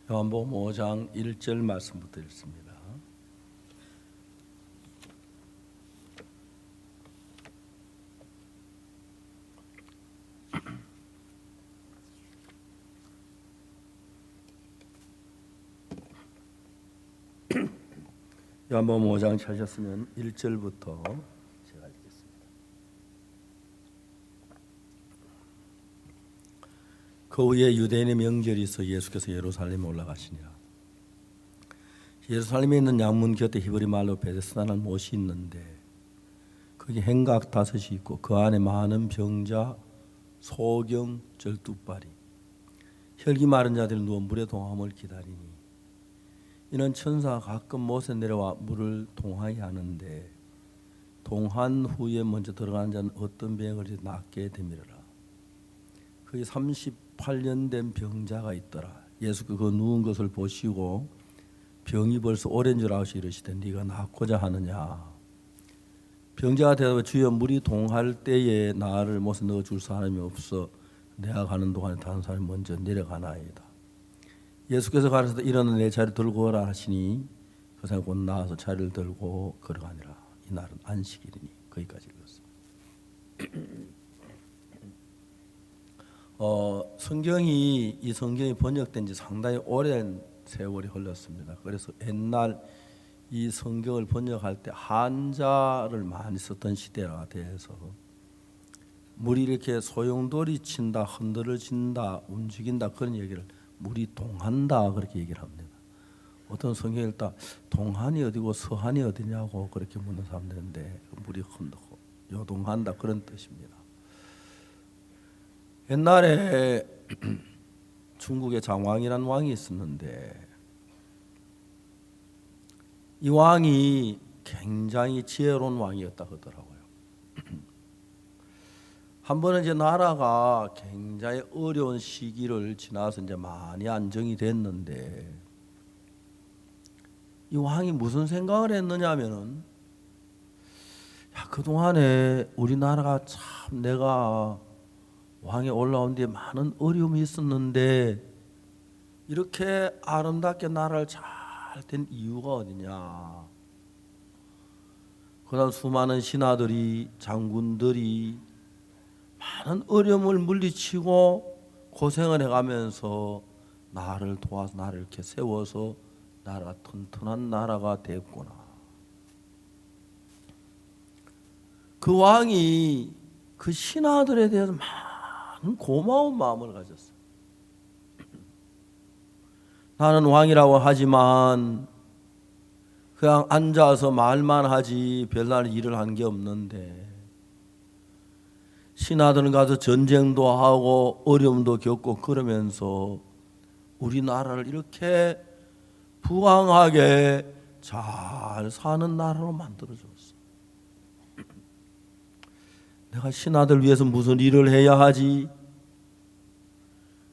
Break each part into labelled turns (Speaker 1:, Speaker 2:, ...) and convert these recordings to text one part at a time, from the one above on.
Speaker 1: 요한복음 5장 1절 말씀부터 읽습니다. 요한복음 5장 찾으셨으면 1절부터 제가 읽겠습니다. 그 후에 유대인의 명절이 있어 예수께서 예루살렘에 올라가시니라. 예루살렘에 있는 양문 곁에 히브리 말로 베데스다는 못이 있는데 거기 행각 5이 있고 그 안에 많은 병자, 소경, 절뚝발이, 혈기 마른 자들이 누워 물의 동함을 기다리니 이는 천사가 가끔 못에 내려와 물을 동하게 하는데 동한 후에 먼저 들어가는 자는 어떤 병을 낫게 되밀어라. 거기 38년 된 병자가 있더라. 예수께서 그 누운 것을 보시고 병이 벌써 오랜 줄 아시고 이르시되 네가 낫고자 하느냐. 병자가 대답해 주여 물이 동할 때에 나를 못에 넣어줄 사람이 없어 내가 가는 동안에 다른 사람이 먼저 내려가나이다. 예수께서 가르쳐서 일어나 내 자리를 들고 오라 하시니 그 사람이 곧 나와서 자리를 들고 걸어가니라. 이날은 안식일이니. 거기까지 읽었습니다. 이 성경이 번역된 지 상당히 오랜 세월이 흘렀습니다. 그래서 옛날 이 성경을 번역할 때 한자를 많이 썼던 시대가 돼서 물이 이렇게 소용돌이 친다, 흔들어진다, 움직인다 그런 얘기를 물이 동한다 그렇게 얘기를 합니다. 어떤 성경을 읽다 동한이 어디고 서한이 어디냐고 그렇게 묻는 사람들인데 물이 흔들고 요동한다 그런 뜻입니다. 옛날에 중국에 장왕이라는 왕이 있었는데 이 왕이 굉장히 지혜로운 왕이었다 하더라고요. 한 번은 이제 나라가 굉장히 어려운 시기를 지나서 이제 많이 안정이 됐는데 이 왕이 무슨 생각을 했느냐면은 그동안에 우리나라가 참 내가 왕에 올라온 뒤에 많은 어려움이 있었는데 이렇게 아름답게 나라를 잘 된 이유가 어디냐. 그다음 수많은 신하들이 장군들이 많은 어려움을 물리치고 고생을 해가면서 나를 도와서 나를 이렇게 세워서 나라가 튼튼한 나라가 됐구나. 그 왕이 그 신하들에 대해서 많은 고마운 마음을 가졌어요. 나는 왕이라고 하지만 그냥 앉아서 말만 하지 별날 일을 한 게 없는데 신하들은 가서 전쟁도 하고 어려움도 겪고 그러면서 우리나라를 이렇게 부강하게 잘 사는 나라로 만들어줬어. 내가 신하들 위해서 무슨 일을 해야 하지?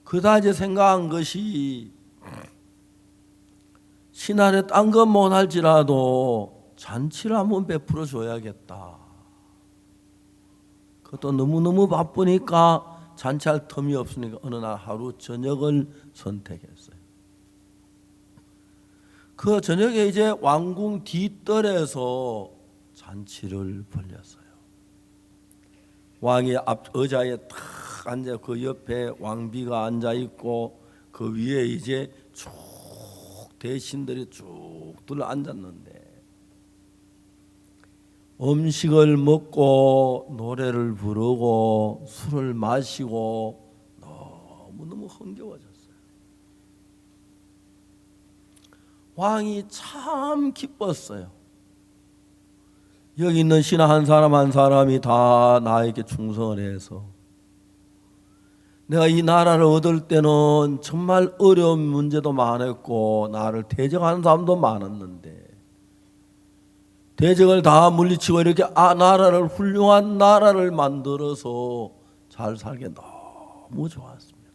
Speaker 1: 그다 이제 생각한 것이 신하를 딴 건 못할지라도 잔치를 한번 베풀어 줘야겠다. 그것도 너무너무 바쁘니까 잔치할 틈이 없으니까 어느 날 하루 저녁을 선택했어요. 그 저녁에 이제 왕궁 뒤뜰에서 잔치를 벌렸어요. 왕이 앞 의자에 탁 앉아 그 옆에 왕비가 앉아 있고 그 위에 이제 쭉 대신들이 쭉 둘러 앉았는데 음식을 먹고 노래를 부르고 술을 마시고 너무너무 흥겨워졌어요. 왕이 참 기뻤어요. 여기 있는 신하 한 사람 한 사람이 다 나에게 충성을 해서 내가 이 나라를 얻을 때는 정말 어려운 문제도 많았고 나를 대적하는 사람도 많았는데 대적을 다 물리치고 이렇게 나라를 훌륭한 나라를 만들어서 잘 살게 너무 좋았습니다.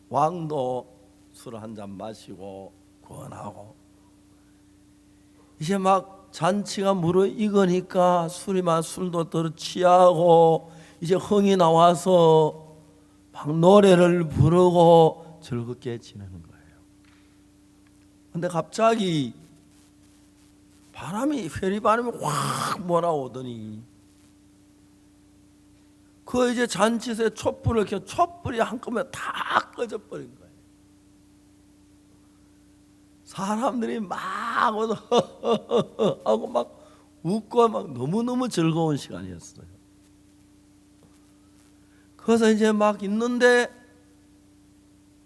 Speaker 1: 왕도 술 한 잔 마시고 권하고 이제 막 잔치가 무르익으니까 술도 더 취하고 이제 흥이 나와서 막 노래를 부르고 즐겁게 지내는 거예요. 근데 갑자기 회리바람이 확 몰아오더니 그 이제 잔치에 촛불을 켜 촛불이 한꺼번에 다 꺼져 버린 거예요. 사람들이 막 하고 막 웃고 막 너무너무 즐거운 시간이었어요. 그래서 이제 막 있는데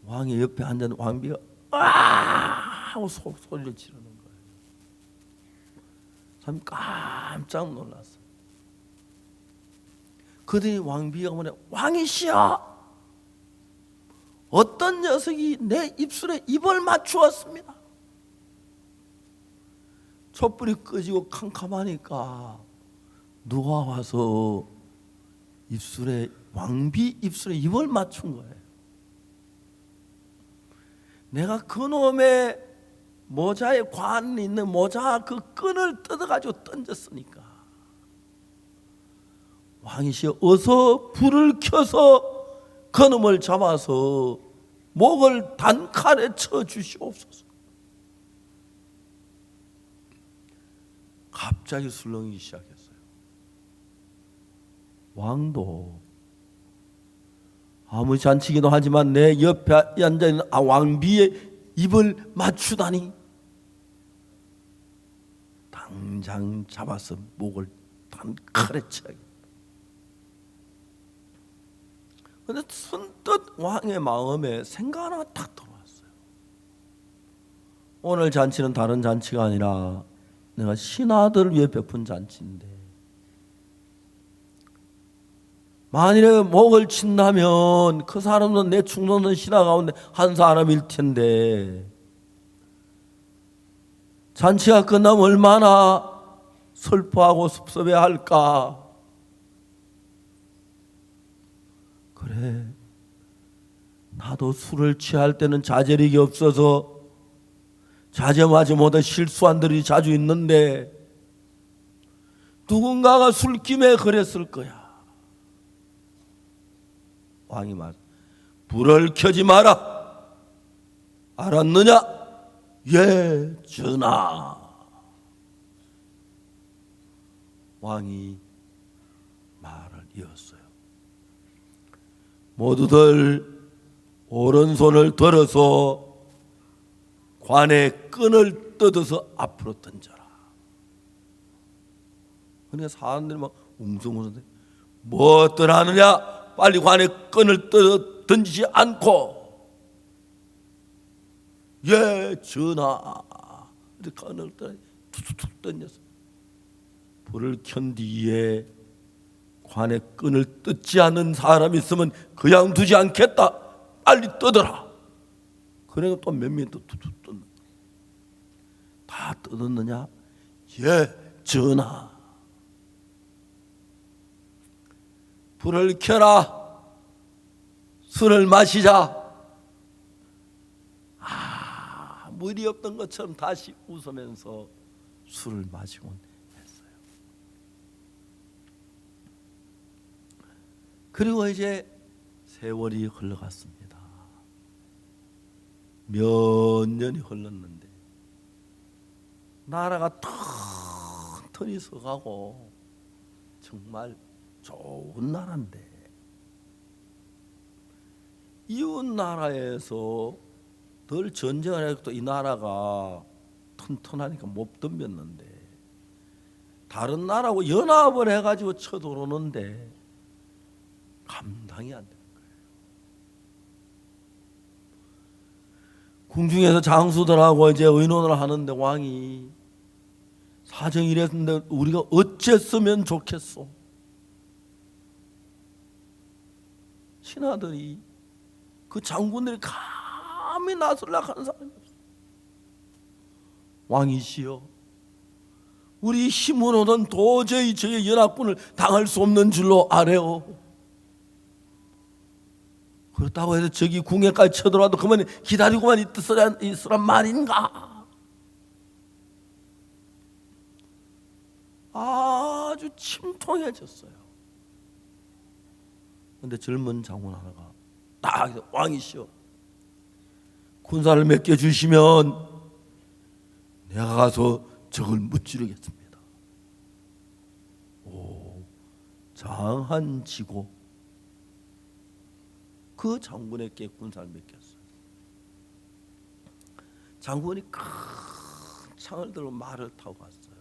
Speaker 1: 왕이 옆에 앉은 왕비가 하고 소리를 지르는 거예요. 참 깜짝 놀랐어요. 그들이 왕비가 뭐냐, 왕이시여, 어떤 녀석이 내 입술에 입을 맞추었습니다. 촛불이 꺼지고 캄캄하니까 누가 와서 왕비 입술에 입을 맞춘 거예요. 내가 그놈의 모자에 관 있는 모자 그 끈을 뜯어가지고 던졌으니까 왕이시여 어서 불을 켜서 그놈을 잡아서 목을 단칼에 쳐 주시옵소서. 갑자기 술렁이기 시작했어요. 왕도 아무리 잔치기도 하지만 내 옆에 앉아있는 왕비의 입을 맞추다니, 당장 잡아서 목을 단칼에 쳐야겠다. 그런데 선뜻 왕의 마음에 생각 하나가 딱 들어왔어요. 오늘 잔치는 다른 잔치가 아니라 내가 신하들을 위해 베푼 잔치인데 만일에 목을 친다면 그 사람은 내 충성된 신하 가운데 한 사람일 텐데 잔치가 끝나면 얼마나 슬퍼하고 섭섭해할까. 그래, 나도 술을 취할 때는 자제력이 없어서 자제하지 못해 실수한 들이 자주 있는데 누군가가 술김에 그랬을 거야. 왕이 말, 불을 켜지 마라. 알았느냐? 예, 전하. 왕이 말을 이었어요. 모두들 오른손을 들어서 관의 끈을 뜯어서 앞으로 던져라. 그러니까 사람들이 막 웅성웅성, 뭐 어떠하느냐? 빨리 관의 끈을 뜯어 던지지 않고, 예, 전하. 이렇게 끈을 툭툭 던졌어. 불을 켠 뒤에 관의 끈을 뜯지 않는 사람이 있으면 그냥 두지 않겠다. 빨리 뜯어라. 그러니까 또 몇 명이 또 툭툭 뜯는. 다 뜯었느냐? 예, 전하. 불을 켜라. 술을 마시자. 물이 없던 것처럼 다시 웃으면서 술을 마시곤 했어요. 그리고 이제 세월이 흘러갔습니다. 몇 년이 흘렀는데 나라가 튼튼히 서가고 정말 좋은 나라인데 이웃 나라에서 늘 전쟁을 해도 이 나라가 튼튼하니까 못 덤볐는데 다른 나라하고 연합을 해가지고 쳐들어오는데 감당이 안 되는 거예요. 궁중에서 장수들하고 이제 의논을 하는데 왕이 사정이 이랬는데 우리가 어쨌으면 좋겠소. 신하들이 그 장군들이 감히 나서려고 하는 사람이 없어요. 왕이시여, 우리 힘으로는 도저히 저의 연합군을 당할 수 없는 줄로 아래오. 그렇다고 해서 저기 궁에까지 쳐들어와도 그만 기다리고만 있으란 말인가? 아주 침통해졌어요. 그런데 젊은 장군 하나가 딱 왕이시여, 군사를 맡겨주시면 내가 가서 적을 무찌르겠습니다. 오, 장한지고 그 장군에게 군사를 맡겼어요. 장군이 큰 창을 들고 말을 타고 갔어요.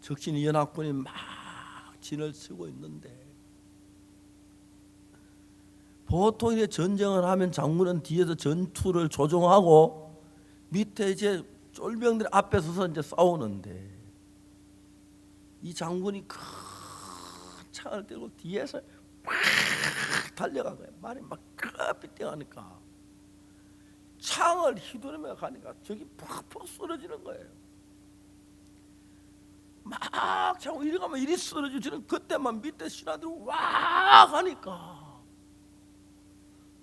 Speaker 1: 적진이 연합군이 막 진을 치고 있는데, 보통 이제 전쟁을 하면 장군은 뒤에서 전투를 조종하고 밑에 이제 쫄병들이 앞에 서서 이제 싸우는데, 이 장군이 큰 창을 들고 뒤에서 막 달려간 거예요. 말이 막 삐뚤하니까 창을 휘두르며 가니까 저기 팍팍 쓰러지는 거예요. 막 자꾸 이리 가면 이리 쓰러지는, 그때만 밑에 신하들이 와 가니까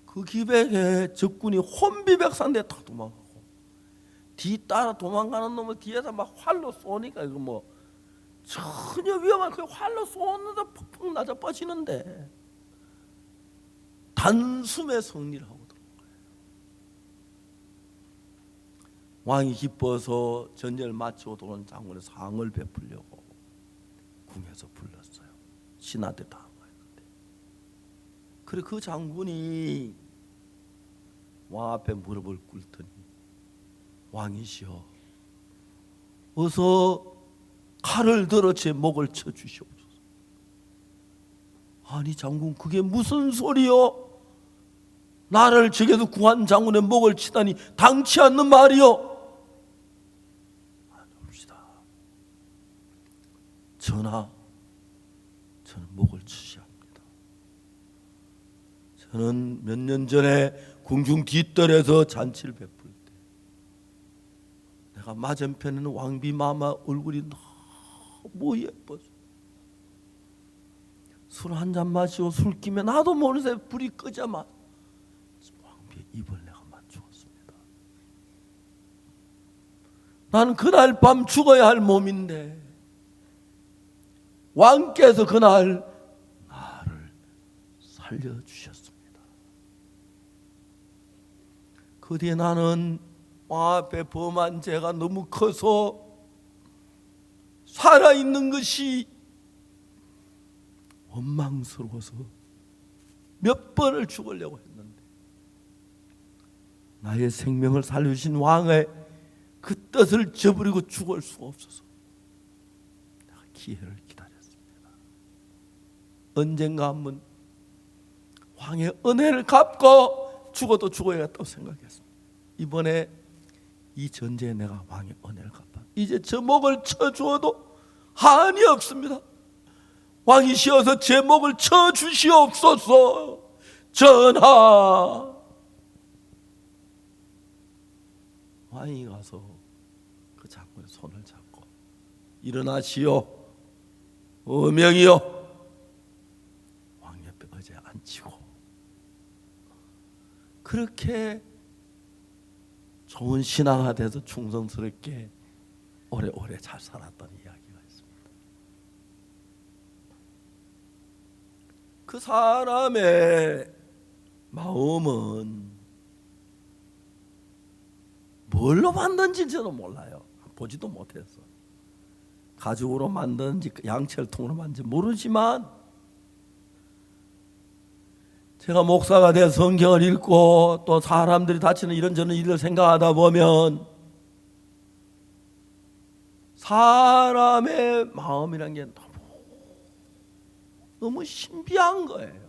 Speaker 1: 그 기백에 적군이 혼비백산대 탁 도망가고, 뒤 따라 도망가는 놈을 뒤에서 막 활로 쏘니까 이거 뭐 전혀 위험한, 그 활로 쏘는데 퍽퍽 낮아 빠지는데 단숨에 승리를 하고 들어온 거예요. 왕이 기뻐서 전쟁을 마치고 들어온 장군의 상을 베풀려고 궁에서 불렀어요. 신하한테 다 한 거예요. 그래 그 장군이 왕 앞에 무릎을 꿇더니, 왕이시여, 어서 칼을 들어 제 목을 쳐 주시옵소서. 아니 장군, 그게 무슨 소리요? 나를 적에서 구한 장군의 목을 치다니 당치 않는 말이요. 봅시다. 전하, 저는 목을 치셔야 합니다. 저는 몇 년 전에 궁중 뒷뜰에서 잔치를 베풀 때 내가 맞은편에는 왕비마마 얼굴이 너무 예뻐서 술 한 잔 마시고 술 끼면 나도 모르는 사이에 불이 끄자마자 왕비의 입을 내가 맞추었습니다. 나는 그날 밤 죽어야 할 몸인데 왕께서 그날 나를 살려주셨습니다. 그 뒤에 나는 왕 앞에 범한 죄가 너무 커서 살아있는 것이 원망스러워서 몇 번을 죽으려고 했는데, 나의 생명을 살려주신 왕의 그 뜻을 저버리고 죽을 수가 없어서 내가 기회를 기다렸습니다. 언젠가 한번 왕의 은혜를 갚고 죽어도 죽어야겠다고 생각했습니다. 이번에 이 전쟁에 내가 왕의 은혜를 갚아 이제 저 목을 쳐주어도 한이 없습니다. 왕이시여서 제 목을 쳐주시옵소서. 전하. 왕이 가서 그 장군의 손을 잡고, 일어나시오, 어명이요. 왕 옆에 의자에 앉히고, 그렇게 좋은 신하가 돼서 충성스럽게 오래오래 잘 살았던 이야기가 있습니다. 그 사람의 마음은 뭘로 만든지 저는 몰라요. 보지도 못해서. 가죽으로 만든지 양철통으로 만든지 모르지만, 제가 목사가 돼서 성경을 읽고 또 사람들이 다치는 이런저런 일을 생각하다 보면 사람의 마음이란 게 너무 신비한 거예요.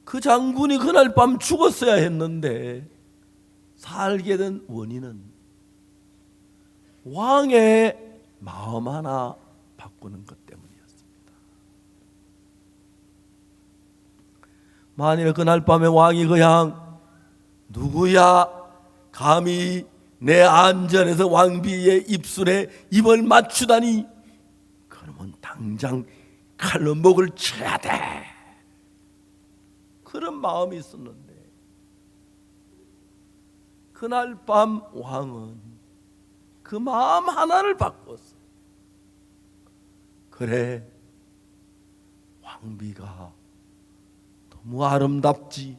Speaker 1: 그 장군이 그날 밤 죽었어야 했는데 살게 된 원인은 왕의 마음 하나 바꾸는 것 때문이었습니다. 만일 그날 밤에 왕이 그냥 누구야 감히 내 안전에서 왕비의 입술에 입을 맞추다니, 그러면 당장 칼로 목을 쳐야 돼, 그런 마음이 있었는데, 그날 밤 왕은 그 마음 하나를 바꿨어. 그래, 왕비가 너무 아름답지,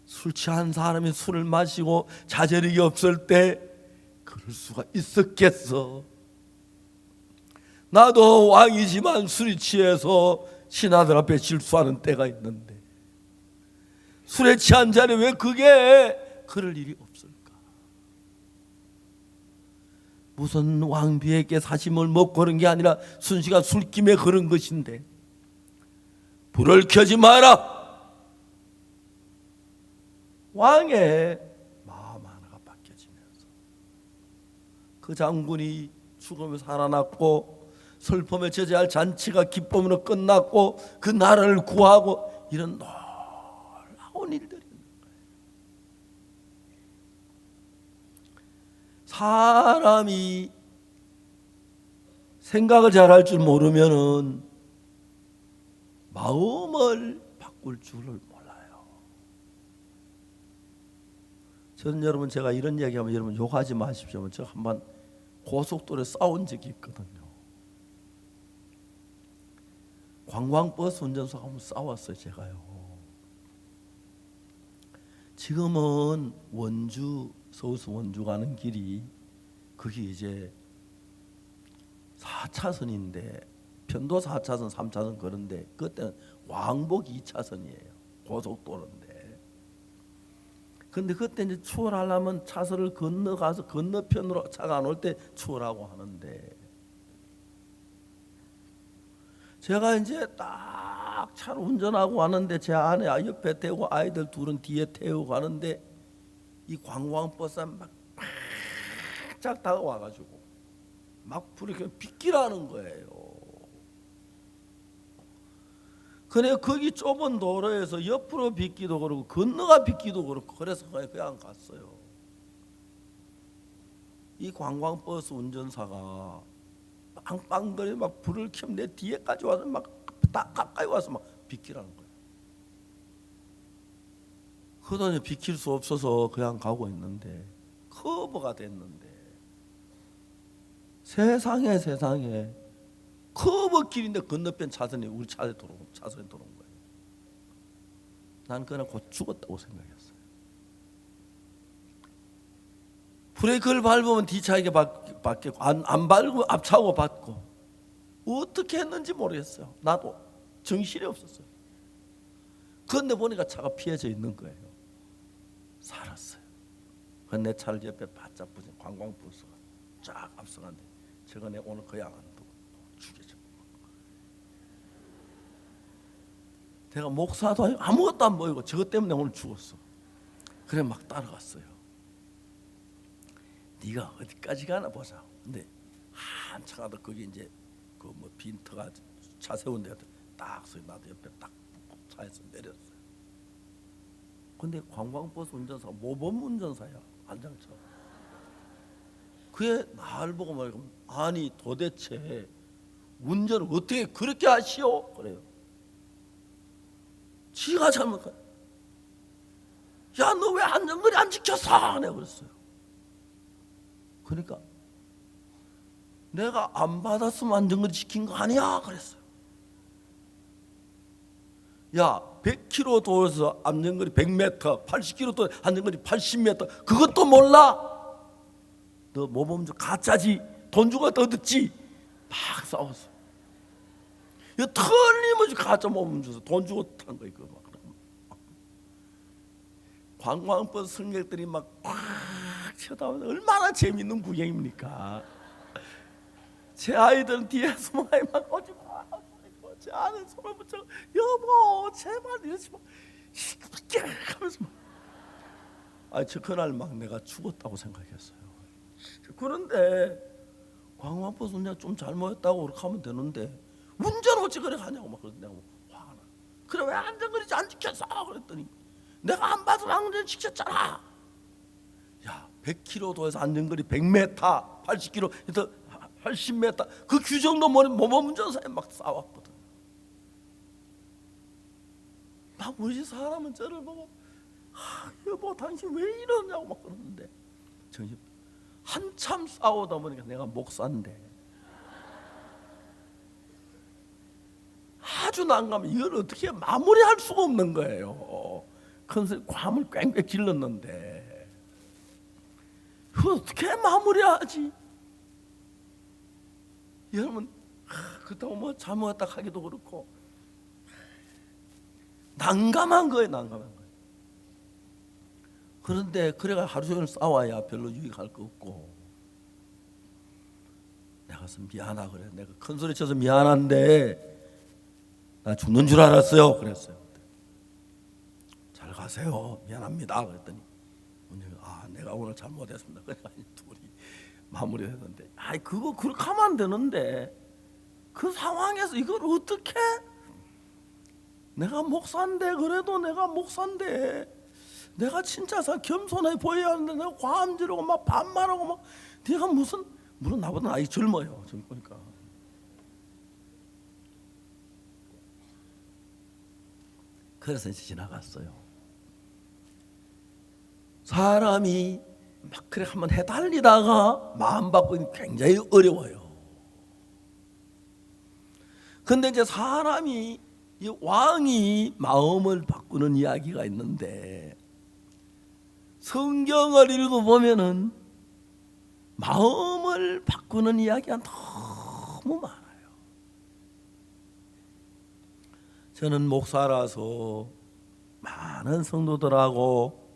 Speaker 1: 술 취한 사람이 술을 마시고 자제력이 없을 때 그럴 수가 있었겠어. 나도 왕이지만 술이 취해서 신하들 앞에 실수하는 때가 있는데 술에 취한 자는 왜 그게 그럴 일이 없을까? 무슨 왕비에게 사심을 먹고 그런 게 아니라 순시가 술김에 그런 것인데 불을 켜지 마라. 왕의 마음 하나가 바뀌어지면서 그 장군이 죽음에 살아났고 슬픔에 저지할 잔치가 기쁨으로 끝났고 그 나라를 구하고 이런 놀라운 일들이 있는 거예요. 사람이 생각을 잘할 줄 모르면은 마음을 바꿀 줄을 몰라요. 저는 여러분 제가 이런 얘기하면 여러분 욕하지 마십시오. 제가 한번 고속도로에 싸운 적이 있거든요. 관광버스 운전사하고 한번 싸웠어요. 제가요. 지금은 원주, 서울에서 원주 가는 길이 그게 이제 4차선인데 편도 4차선, 3차선 그런데 그때는 왕복 2차선이에요. 고속도로인데. 근데 그때 이제 추월하려면 차선을 건너가서 건너편으로 차가 안 올 때 추월하고 하는데 제가 이제 딱 차를 운전하고 가는데 제 아내 옆에 태우고 아이들 둘은 뒤에 태우고 가는데 이 관광버스가 막 쫙 다가와가지고 막 불이 그냥 빗기라는 거예요. 그래 거기 좁은 도로에서 옆으로 빗기도 그렇고 건너가 빗기도 그렇고 그래서 그냥 갔어요. 이 관광버스 운전사가 빵빵거리 막 불을 켜면 내 뒤에까지 와서 막 딱 가까이 와서 막 비키라는 거예요. 그러더니 비킬 수 없어서 그냥 가고 있는데 커브가 됐는데 세상에 커브 길인데 건너편 차선에 우리 차선에 들어온 거예요. 난 그날 곧 죽었다고 생각했어요. 브레이크를 밟으면 뒤차에게 받겠고 안 밟으면 앞차하고 받고 어떻게 했는지 모르겠어요. 나도 정신이 없었어요. 그런데 보니까 차가 피해져 있는 거예요. 살았어요. 내 차를 옆에 바짝 붙인 관광버스가 쫙 앞서가는데 저거 내 오늘 거의 안 두고 죽여줘. 내가 목사도 아무것도 안 보이고 저것 때문에 오늘 죽었어. 그래 막 따라갔어요. 네가 어디까지 가나 보자. 근데 한참 가다 거기 이제 그 뭐 빈터가 차 세운 데가 딱 서요. 나도 옆에 딱 차에서 내렸어요. 근데 관광버스 운전사가 모범 운전사야. 안장차. 그게 나를 보고 말고 아니 도대체 운전을 어떻게 그렇게 하시오? 그래요. 지가 잘못한. 야 너 왜 안전거리 안 지켰어? 내가 그랬어요. 그러니까 내가 안 받았으면 안전거리 지킨 거 아니야? 그랬어요. 야 100km 도에서 안전거리 100m, 80km 도 안전거리 80m 그것도 몰라? 너 모범주 가짜지? 돈 주고 더 듣지? 막 싸웠어. 이거 틀림없이 가짜 모범주서 돈 주고 탄 거 이거 막. 관광버스 승객들이 막 꽉 쳐다보면 얼마나 재밌는 구경입니까? 제 아이들은 뒤에서 막 오지 마. 제 아내 손을 붙여 여보 제발 이러지 마. 하면서 막. 저 그날 막 내가 죽었다고 생각했어요. 그런데 관광버스 운전 좀 잘못했다고 그렇게 하면 되는데 운전 어찌 그래 하냐고 막 그러는데 내가 화가 나. 그래 왜 안전거리 안 지켰어? 그랬더니 내가 안 받으면 안전 지켰잖아. 야 100km 도에서 안전거리 100m, 80km, 80m 그 규정도 모범 운전사에 막 싸웠거든. 막 우리 사람은 저를 보고 여보 당신 왜 이러냐고 막 그러는데 정신 한참 싸우다 보니까 내가 목사인데 아주 난감해. 이걸 어떻게 마무리할 수가 없는 거예요. 큰 소리 괌을 꽝꽝 질렀는데 그 어떻게 마무리하지? 여러분 그렇다고 뭐 잘못했다 하기도 그렇고 난감한 거예요. 난감한 거예요. 그런데 그래가 하루 종일 싸워야 별로 유익할 거 없고 내가 가서 미안하다 그래. 내가 큰 소리 쳐서 미안한데 나 죽는 줄 알았어요. 그랬어요. 잘 가세요. 미안합니다. 그랬더니 내가 오늘 잘못했습니다. 그러니까 둘이 마무리했는데 그거 그렇게 하면 안 되는데 그 상황에서 이걸 어떻게 내가 목사인데 그래도 내가 목사인데 내가 진짜 겸손해 보여야 하는데 내가 과함지르고 막 반말하고 막 네가 무슨 물론 나보다 나이 젊어요. 젊으니까 그래서 이제 지나갔어요. 사람이 막 그래 한번 해달리다가 마음 바꾸기 굉장히 어려워요. 근데 이제 사람이 이 왕이 마음을 바꾸는 이야기가 있는데 성경을 읽어보면은 마음을 바꾸는 이야기가 너무 많아요. 저는 목사라서 많은 성도들하고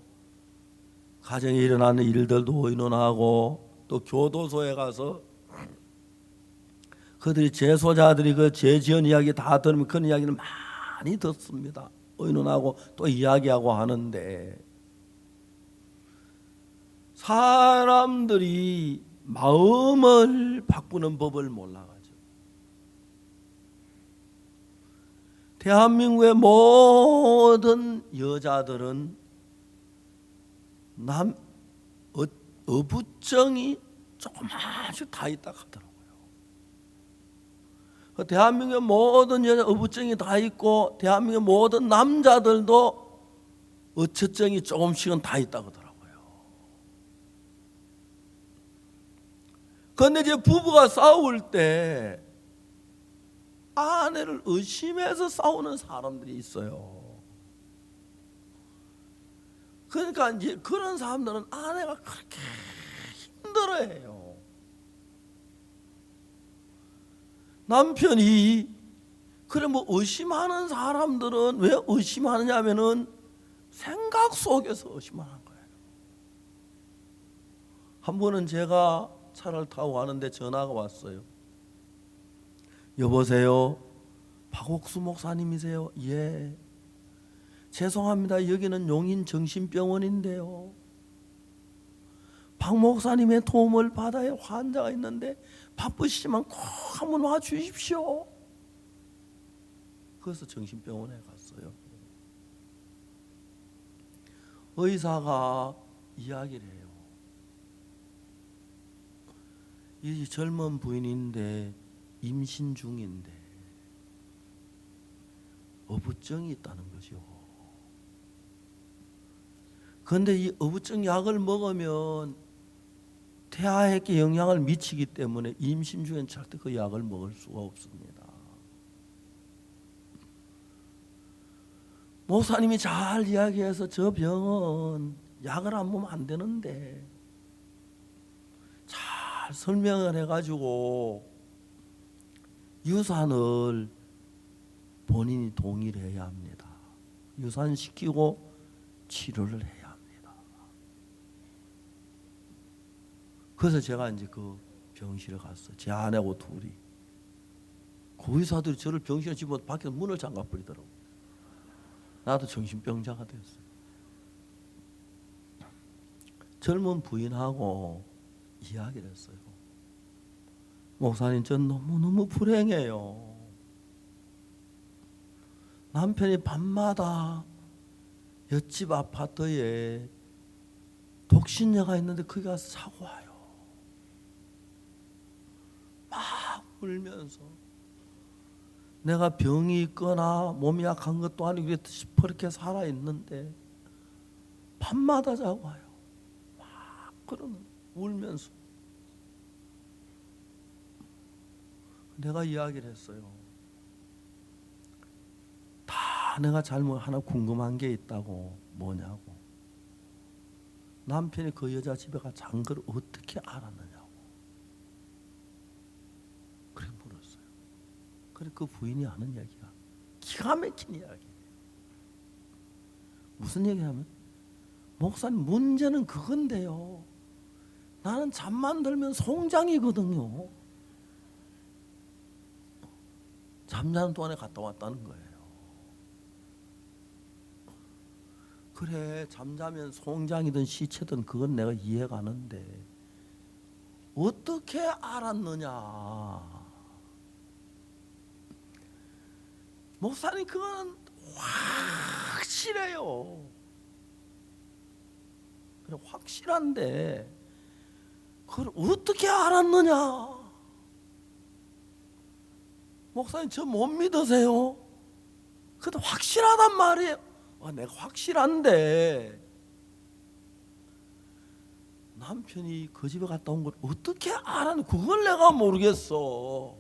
Speaker 1: 가정에 일어나는 일들도 의논하고 또 교도소에 가서 그들이 재소자들이 그 죄지은 이야기 다 들으면 그런 이야기를 많이 듣습니다. 의논하고 또 이야기하고 하는데 사람들이 마음을 바꾸는 법을 몰라가지고 대한민국의 모든 여자들은 어부증이 조그마씩 다 있다 하더라고요. 대한민국의 모든 여자 어부증이 다 있고 대한민국의 모든 남자들도 어처증이 조금씩은 다 있다 하더라고요. 그런데 이제 부부가 싸울 때 아내를 의심해서 싸우는 사람들이 있어요. 그러니까 이제 그런 사람들은 아내가 그렇게 힘들어해요. 남편이 그래 뭐 의심하는 사람들은 왜 의심하느냐 하면은 생각 속에서 의심하는 거예요. 한 번은 제가 차를 타고 가는데 전화가 왔어요. 여보세요. 박옥수 목사님이세요? 예. 죄송합니다. 여기는 용인 정신병원인데요. 박 목사님의 도움을 받아야 환자가 있는데 바쁘시지만 꼭 한번 와 주십시오. 그래서 정신병원에 갔어요. 의사가 이야기를 해요. 이 젊은 부인인데 임신 중인데 어부증이 있다는 거죠. 그런데 이 어부증 약을 먹으면 태아에게 영향을 미치기 때문에 임신 중엔 절대 그 약을 먹을 수가 없습니다. 목사님이 잘 이야기해서 저 병은 약을 안 먹으면 안 되는데 잘 설명을 해가지고 유산을 본인이 동의를 해야 합니다. 유산시키고 치료를 해야 합니다. 그래서 제가 이제 그 병실에 갔어요. 제 아내하고 둘이. 그 의사들이 저를 병실에 집어서 밖에서 문을 잠가 버리더라고요. 나도 정신병자가 됐어요. 젊은 부인하고 이야기를 했어요. 목사님, 전 너무너무 불행해요. 남편이 밤마다 옆집 아파트에 독신녀가 있는데 거기 가서 자고 와요. 막 울면서 내가 병이 있거나 몸이 약한 것도 아니고 시퍼렇게 살아있는데 밤마다 자고 와요. 막 그러는 울면서. 내가 이야기를 했어요. 다 내가 잘못 하나 궁금한 게 있다고. 뭐냐고. 남편이 그 여자 집에 가 잔 걸 어떻게 알았느냐고. 그렇게 물었어요. 그래 그 부인이 하는 얘기가 기가 막힌 이야기예요. 무슨 얘기냐면, 목사님 문제는 그건데요, 나는 잠만 들면 송장이거든요. 잠자는 동안에 갔다 왔다는 거예요. 그래 잠자면 송장이든 시체든 그건 내가 이해가는데 어떻게 알았느냐. 목사님 그건 확실해요. 그래 확실한데 그걸 어떻게 알았느냐. 목사님 저 못 믿으세요? 그래도 확실하단 말이에요. 내가 확실한데 남편이 그 집에 갔다 온 걸 어떻게 알았는지 그걸 내가 모르겠어.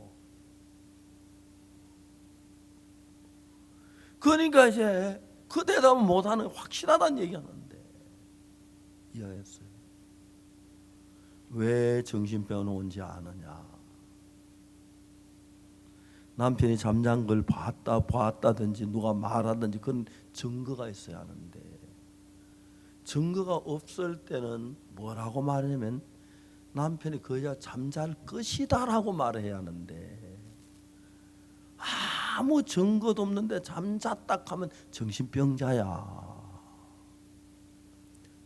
Speaker 1: 그러니까 이제 그 대답은 못하는, 확실하다는 얘기하는데 이해했어요. 왜 정신병원 온지 아느냐. 남편이 잠잔 걸 봤다든지 누가 말하든지 그건 증거가 있어야 하는데, 증거가 없을 때는 뭐라고 말하냐면 남편이 그 여자 잠잘 것이다라고 말해야 하는데, 아무 증거도 없는데 잠잤다 하면 정신병자야.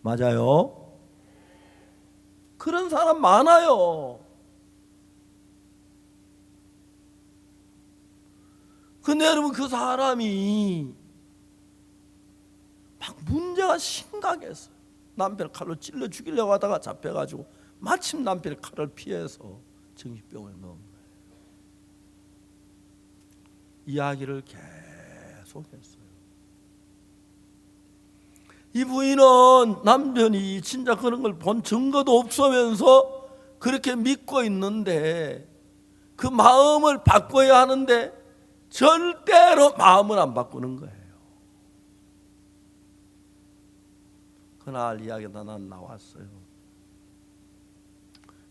Speaker 1: 맞아요? 그런 사람 많아요. 근데 여러분 그 사람이 막 문제가 심각했어요. 남편을 칼로 찔러 죽이려고 하다가 잡혀가지고 마침 남편이 칼을 피해서 정신병원에 넣은 거예요. 이야기를 계속했어요. 이 부인은 남편이 진짜 그런 걸 본 증거도 없으면서 그렇게 믿고 있는데 그 마음을 바꿔야 하는데 절대로 마음을 안 바꾸는 거예요. 그날 이야기가 난 나왔어요.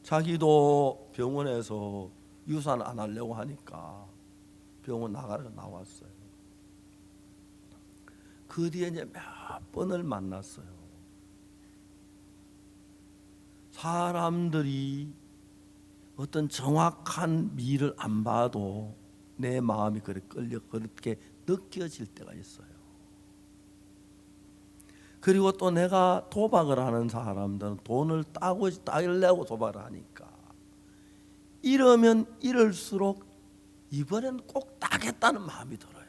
Speaker 1: 자기도 병원에서 유산 안 하려고 하니까 병원 나가려고 나왔어요. 그 뒤에 이제 몇 번을 만났어요. 사람들이 어떤 정확한 미를 안 봐도 내 마음이 그렇게 느껴질 때가 있어요. 그리고 또 내가 도박을 하는 사람들은 돈을 따려고 도박을 하니까 이러면 이럴수록 이번엔 꼭 따겠다는 마음이 들어요.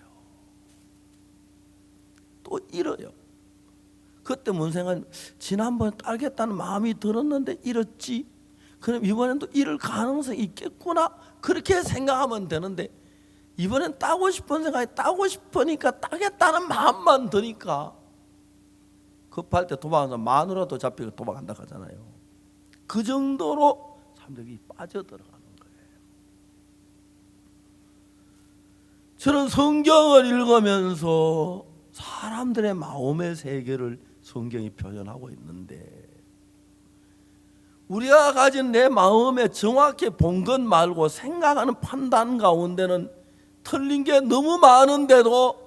Speaker 1: 또 잃어요. 그때 무슨 생각, 지난번에 따겠다는 마음이 들었는데 잃었지, 그럼 이번엔 또 잃을 가능성이 있겠구나, 그렇게 생각하면 되는데 이번엔 따고 싶은 생각이, 따고 싶으니까 따겠다는 마음만 드니까 급할 때 도박하면서 마누라도 잡히고 도박한다 하잖아요. 그 정도로 사람들이 빠져들어가는 거예요. 저는 성경을 읽으면서 사람들의 마음의 세계를 성경이 표현하고 있는데, 우리가 가진 내 마음에 정확히 본 것 말고 생각하는 판단 가운데는 틀린 게 너무 많은데도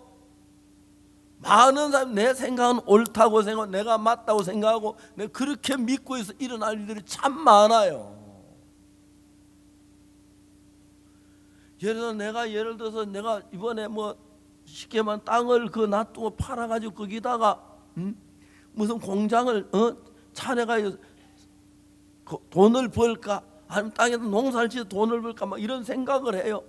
Speaker 1: 많은 사람 내 생각은 옳다고 생각하고 내가 맞다고 생각하고 내가 그렇게 믿고 있어 일어날 일들이 참 많아요. 예를 들어서 내가 이번에 뭐 쉽게 말하면 땅을 그 놔두고 팔아가지고 거기다가 무슨 공장을 차려가 돈을 벌까, 아니면 땅에서 농사를 지어 돈을 벌까, 막 이런 생각을 해요.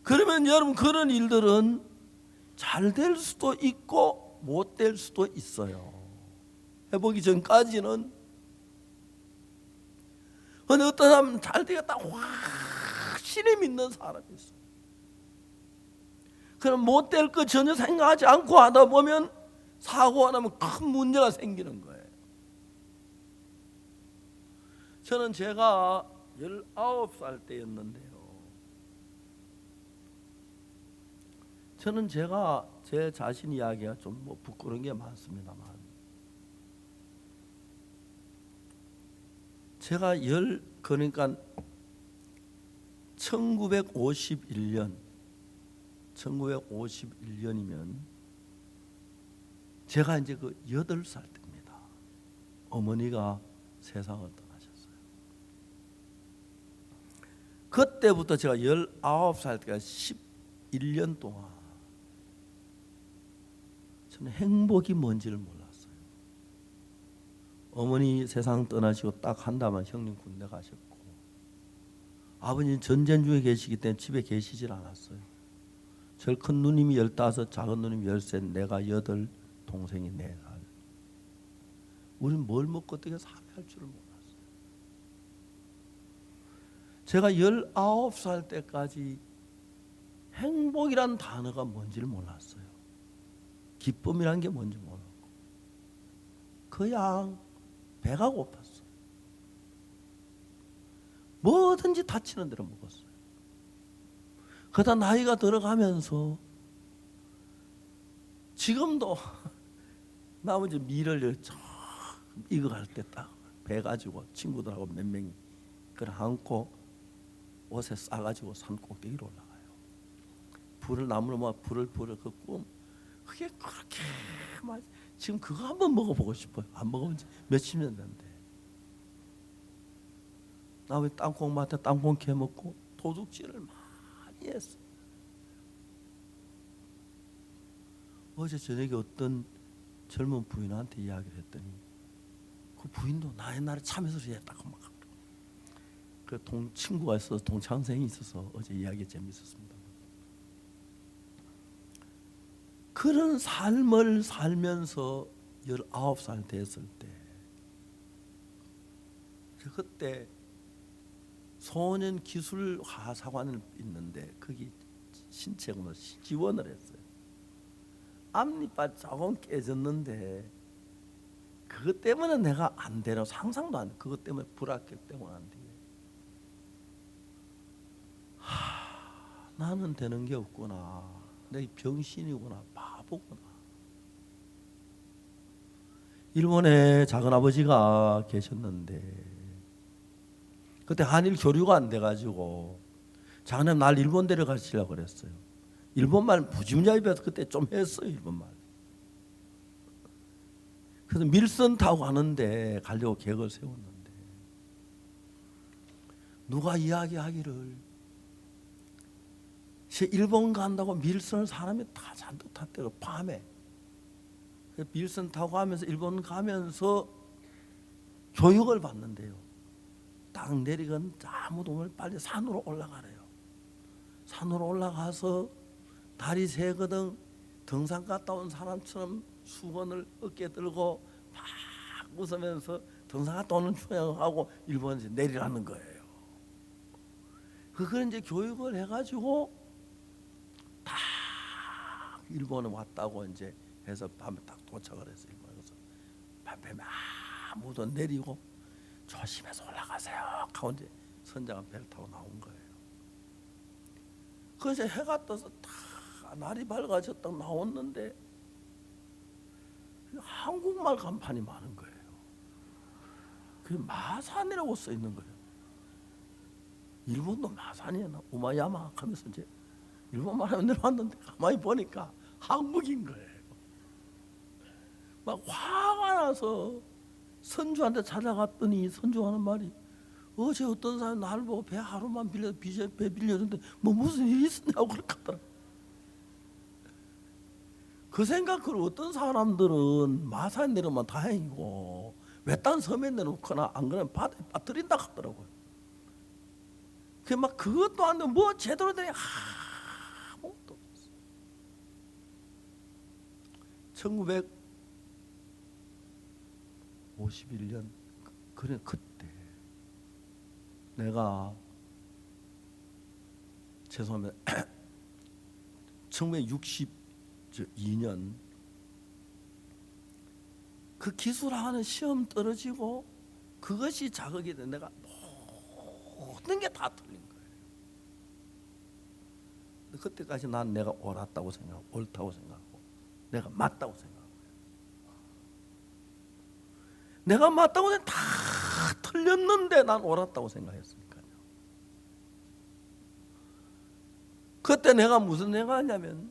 Speaker 1: 그러면 여러분 그런 일들은 잘 될 수도 있고 못 될 수도 있어요. 해보기 전까지는. 근데 어떤 사람은 잘 되겠다 확실히 믿는 사람이 있어요. 그럼 못 될 거 전혀 생각하지 않고 하다 보면 사고가 나면 큰 문제가 생기는 거예요. 저는 제가 19살 때였는데요, 저는 제가 제 자신 이야기가 좀 뭐 부끄러운 게 많습니다만, 제가 그러니까 1951년이면 제가 이제 그 8살 때입니다. 어머니가 세상을 떠나셨어요. 그때부터 제가 19살 때까지 11년 동안 저는 행복이 뭔지를 몰랐어요. 어머니 세상 떠나시고 딱 한 달만 형님 군대 가셨고, 아버님 전쟁 중에 계시기 때문에 집에 계시질 않았어요. 제일 큰 누님이 15, 작은 누님이 13, 내가 8, 동생이 4살. 우리는 뭘 먹고 어떻게 살아야 할 줄을 몰랐어요. 제가 19살 때까지 행복이란 단어가 뭔지를 몰랐어요. 기쁨이란 게 뭔지 몰랐고, 그냥 배가 고팠어요. 뭐든지 다치는 대로 먹었어요. 그러다 나이가 들어가면서 지금도 나 이제 미를 이거 갈 때 딱 배 가지고 친구들하고 몇 명이 그래 안고 옷에 싸가지고 산 꼭대기로 올라가요. 나무로 막 불을 그 꿈, 그게 그렇게 지금 그거 한번 먹어보고 싶어요. 안 먹어본 지 몇십 년 됐는데. 나 왜 땅콩마트 땅콩 캐 먹고 도둑질을 많이 했어. 어제 저녁에 어떤 젊은 부인한테 이야기를 했더니 그 부인도 나 옛날에 참외소리 했다고 막. 그 친구가 있어서 동창생이 있어서 어제 이야기 재밌었습니다. 그런 삶을 살면서 19살 됐을 때, 그때 소년기술화사관을 있는데 거기 신청으로 지원을 했어요. 앞니빨 조금 깨졌는데 그것 때문에 내가 안 되라고 상상도 안 돼. 그것 때문에 불합격 때문에 안 돼. 나는 되는 게 없구나. 내 병신이구나. 바보구나. 일본에 작은아버지가 계셨는데 그때 한일 교류가 안 돼가지고 작년에 날 일본 데려가시려고 그랬어요. 일본말 무지무지하게 배워서 그때 좀 했어요. 일본말. 그래서 밀선 타고 가는데 가려고 계획을 세웠는데 누가 이야기하기를 일본 간다고 밀선을 사람이 다 잔뜩 탔대요. 밤에 밀선 타고 가면서 일본 가면서 교육을 받는데요. 딱 내리건 아무도 없는 빨리 산으로 올라가래요. 산으로 올라가서 다리 세거든 등산 갔다 온 사람처럼 수건을 어깨에 들고 막 웃으면서 등산 갔다 오는 촬영하고 일본에서 내리라는 거예요. 그걸 이제 교육을 해가지고 다 일본에 왔다고 이제 해서 밤에 딱 도착을 해서 일본에서 밤에 아무도 내리고 조심해서 올라가세요 하고 이제 선장은 배를 타고 나온 거예요. 그래서 해가 떠서 다 날이 밝아져 딱 나왔는데 한국말 간판이 많은 거예요. 그 마산이라고 써 있는 거예요. 일본도 마산이야. 우마야마 하면서 이제 일본 말하면 내려왔는데 가만히 보니까 한국인 거예요. 막 화가 나서 선주한테 찾아갔더니 선주가 하는 말이 어제 어떤 사람이 나를 보고 배 하루만 배 빌려줬는데 뭐 무슨 일이 있었냐고 그렇게 하더라고요. 그 생각을 어떤 사람들은 마산 내려오면 다행이고 외딴 섬에 내놓거나 안 그러면 바다에 빠뜨린다 하더라고요. 그 막 그것도 안 되고 뭐 제대로 되니 아무것도 없었어요. 1951년 그래 그때 내가 죄송합니다. 1962년 그 기술하는 시험 떨어지고 그것이 자극이 돼 내가 모든 게 다 틀린 거예요. 그때까지 난 내가 옳았다고 생각하고 옳다고 생각하고 내가 맞다고 생각하고 내가 맞다고 생각 다 틀렸는데 난 옳았다고 생각했으니까요. 그때 내가 무슨 생각하냐면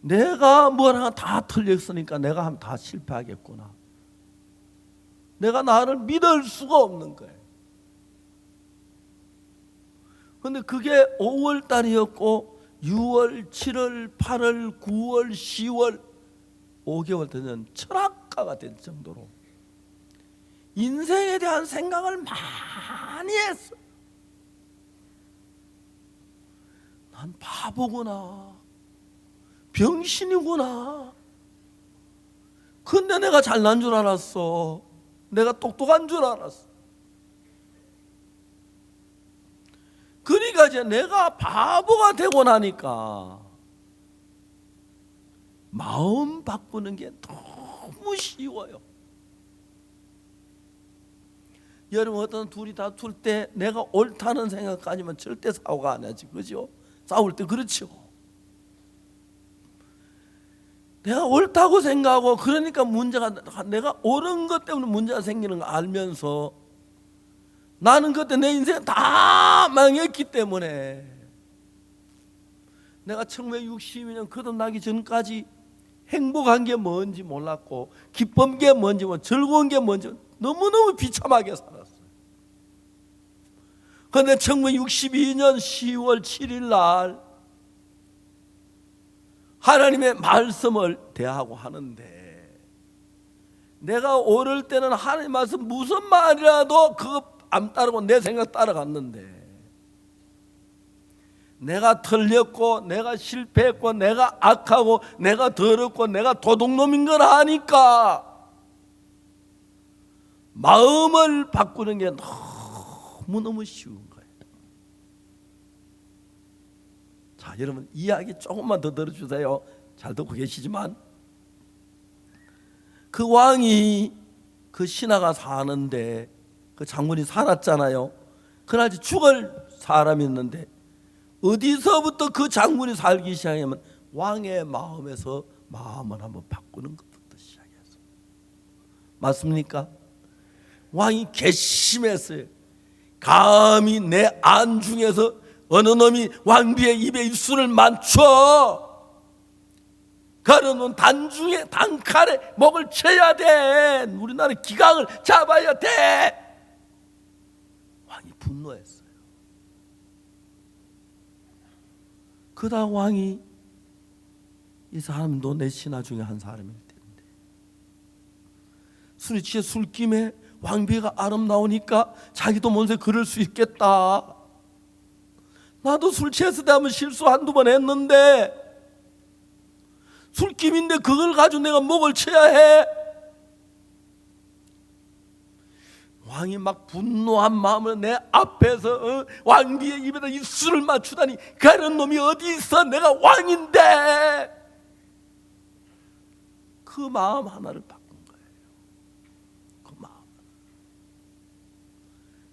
Speaker 1: 내가 뭘 하나 다 틀렸으니까 내가 하면 다 실패하겠구나. 내가 나를 믿을 수가 없는 거예요. 근데 그게 5월 달이었고 6월, 7월, 8월, 9월, 10월 5개월 되면 철학가가 될 정도로 인생에 대한 생각을 많이 했어. 난 바보구나, 병신이구나. 근데 내가 잘난 줄 알았어. 내가 똑똑한 줄 알았어. 그러니까 이제 내가 바보가 되고 나니까 마음 바꾸는 게 너무 쉬워요. 여러분 어떤 둘이 다툴 때 내가 옳다는 생각까지만 절대 사고가 안 나지, 그죠? 싸울 때 그렇죠. 내가 옳다고 생각하고 그러니까 문제가, 내가 옳은 것 때문에 문제가 생기는 거 알면서 나는 그때 내 인생 다 망했기 때문에 내가 1962년 거듭나기 전까지 행복한 게 뭔지 몰랐고 기쁜 게 뭔지 즐거운 게 뭔지 너무너무 비참하게 살았어요. 그런데 1962년 10월 7일 날 하나님의 말씀을 대하고 하는데 내가 오를 때는 하나님 말씀 무슨 말이라도 그거 안 따르고 내 생각 따라갔는데 내가 틀렸고 내가 실패했고 내가 악하고 내가 더럽고 내가 도둑놈인 걸 아니까 마음을 바꾸는 게 너무너무 쉬운 거예요. 자, 여러분 이야기 조금만 더 들어주세요. 잘 듣고 계시지만 그 왕이 그 신하가 사는데 그 장군이 살았잖아요. 그날 죽을 사람이 있는데 어디서부터 그 장군이 살기 시작하면 왕의 마음에서 마음을 한번 바꾸는 것부터 시작했어요. 맞습니까? 왕이 괘씸했어요. 감히 내 안중에서 어느 놈이 왕비의 입에 입술을 맞춰 그러는 단중에 단칼에 목을 쳐야 돼. 우리나라 기강을 잡아야 돼. 왕이 분노했어요. 그다 왕이 이 사람도 내 신하 중에 한 사람일 텐데 술이 취해 술김에 왕비가 아름다우니까 자기도 뭔세 그럴 수 있겠다. 나도 술 취했을 때 한번 실수 한두 번 했는데 술김인데 그걸 가지고 내가 목을 쳐야 해. 왕이 막 분노한 마음으로 내 앞에서 왕비의 입에다 입술을 맞추다니 그런 놈이 어디 있어. 내가 왕인데. 그 마음 하나를 바꾼 거예요. 그 마음.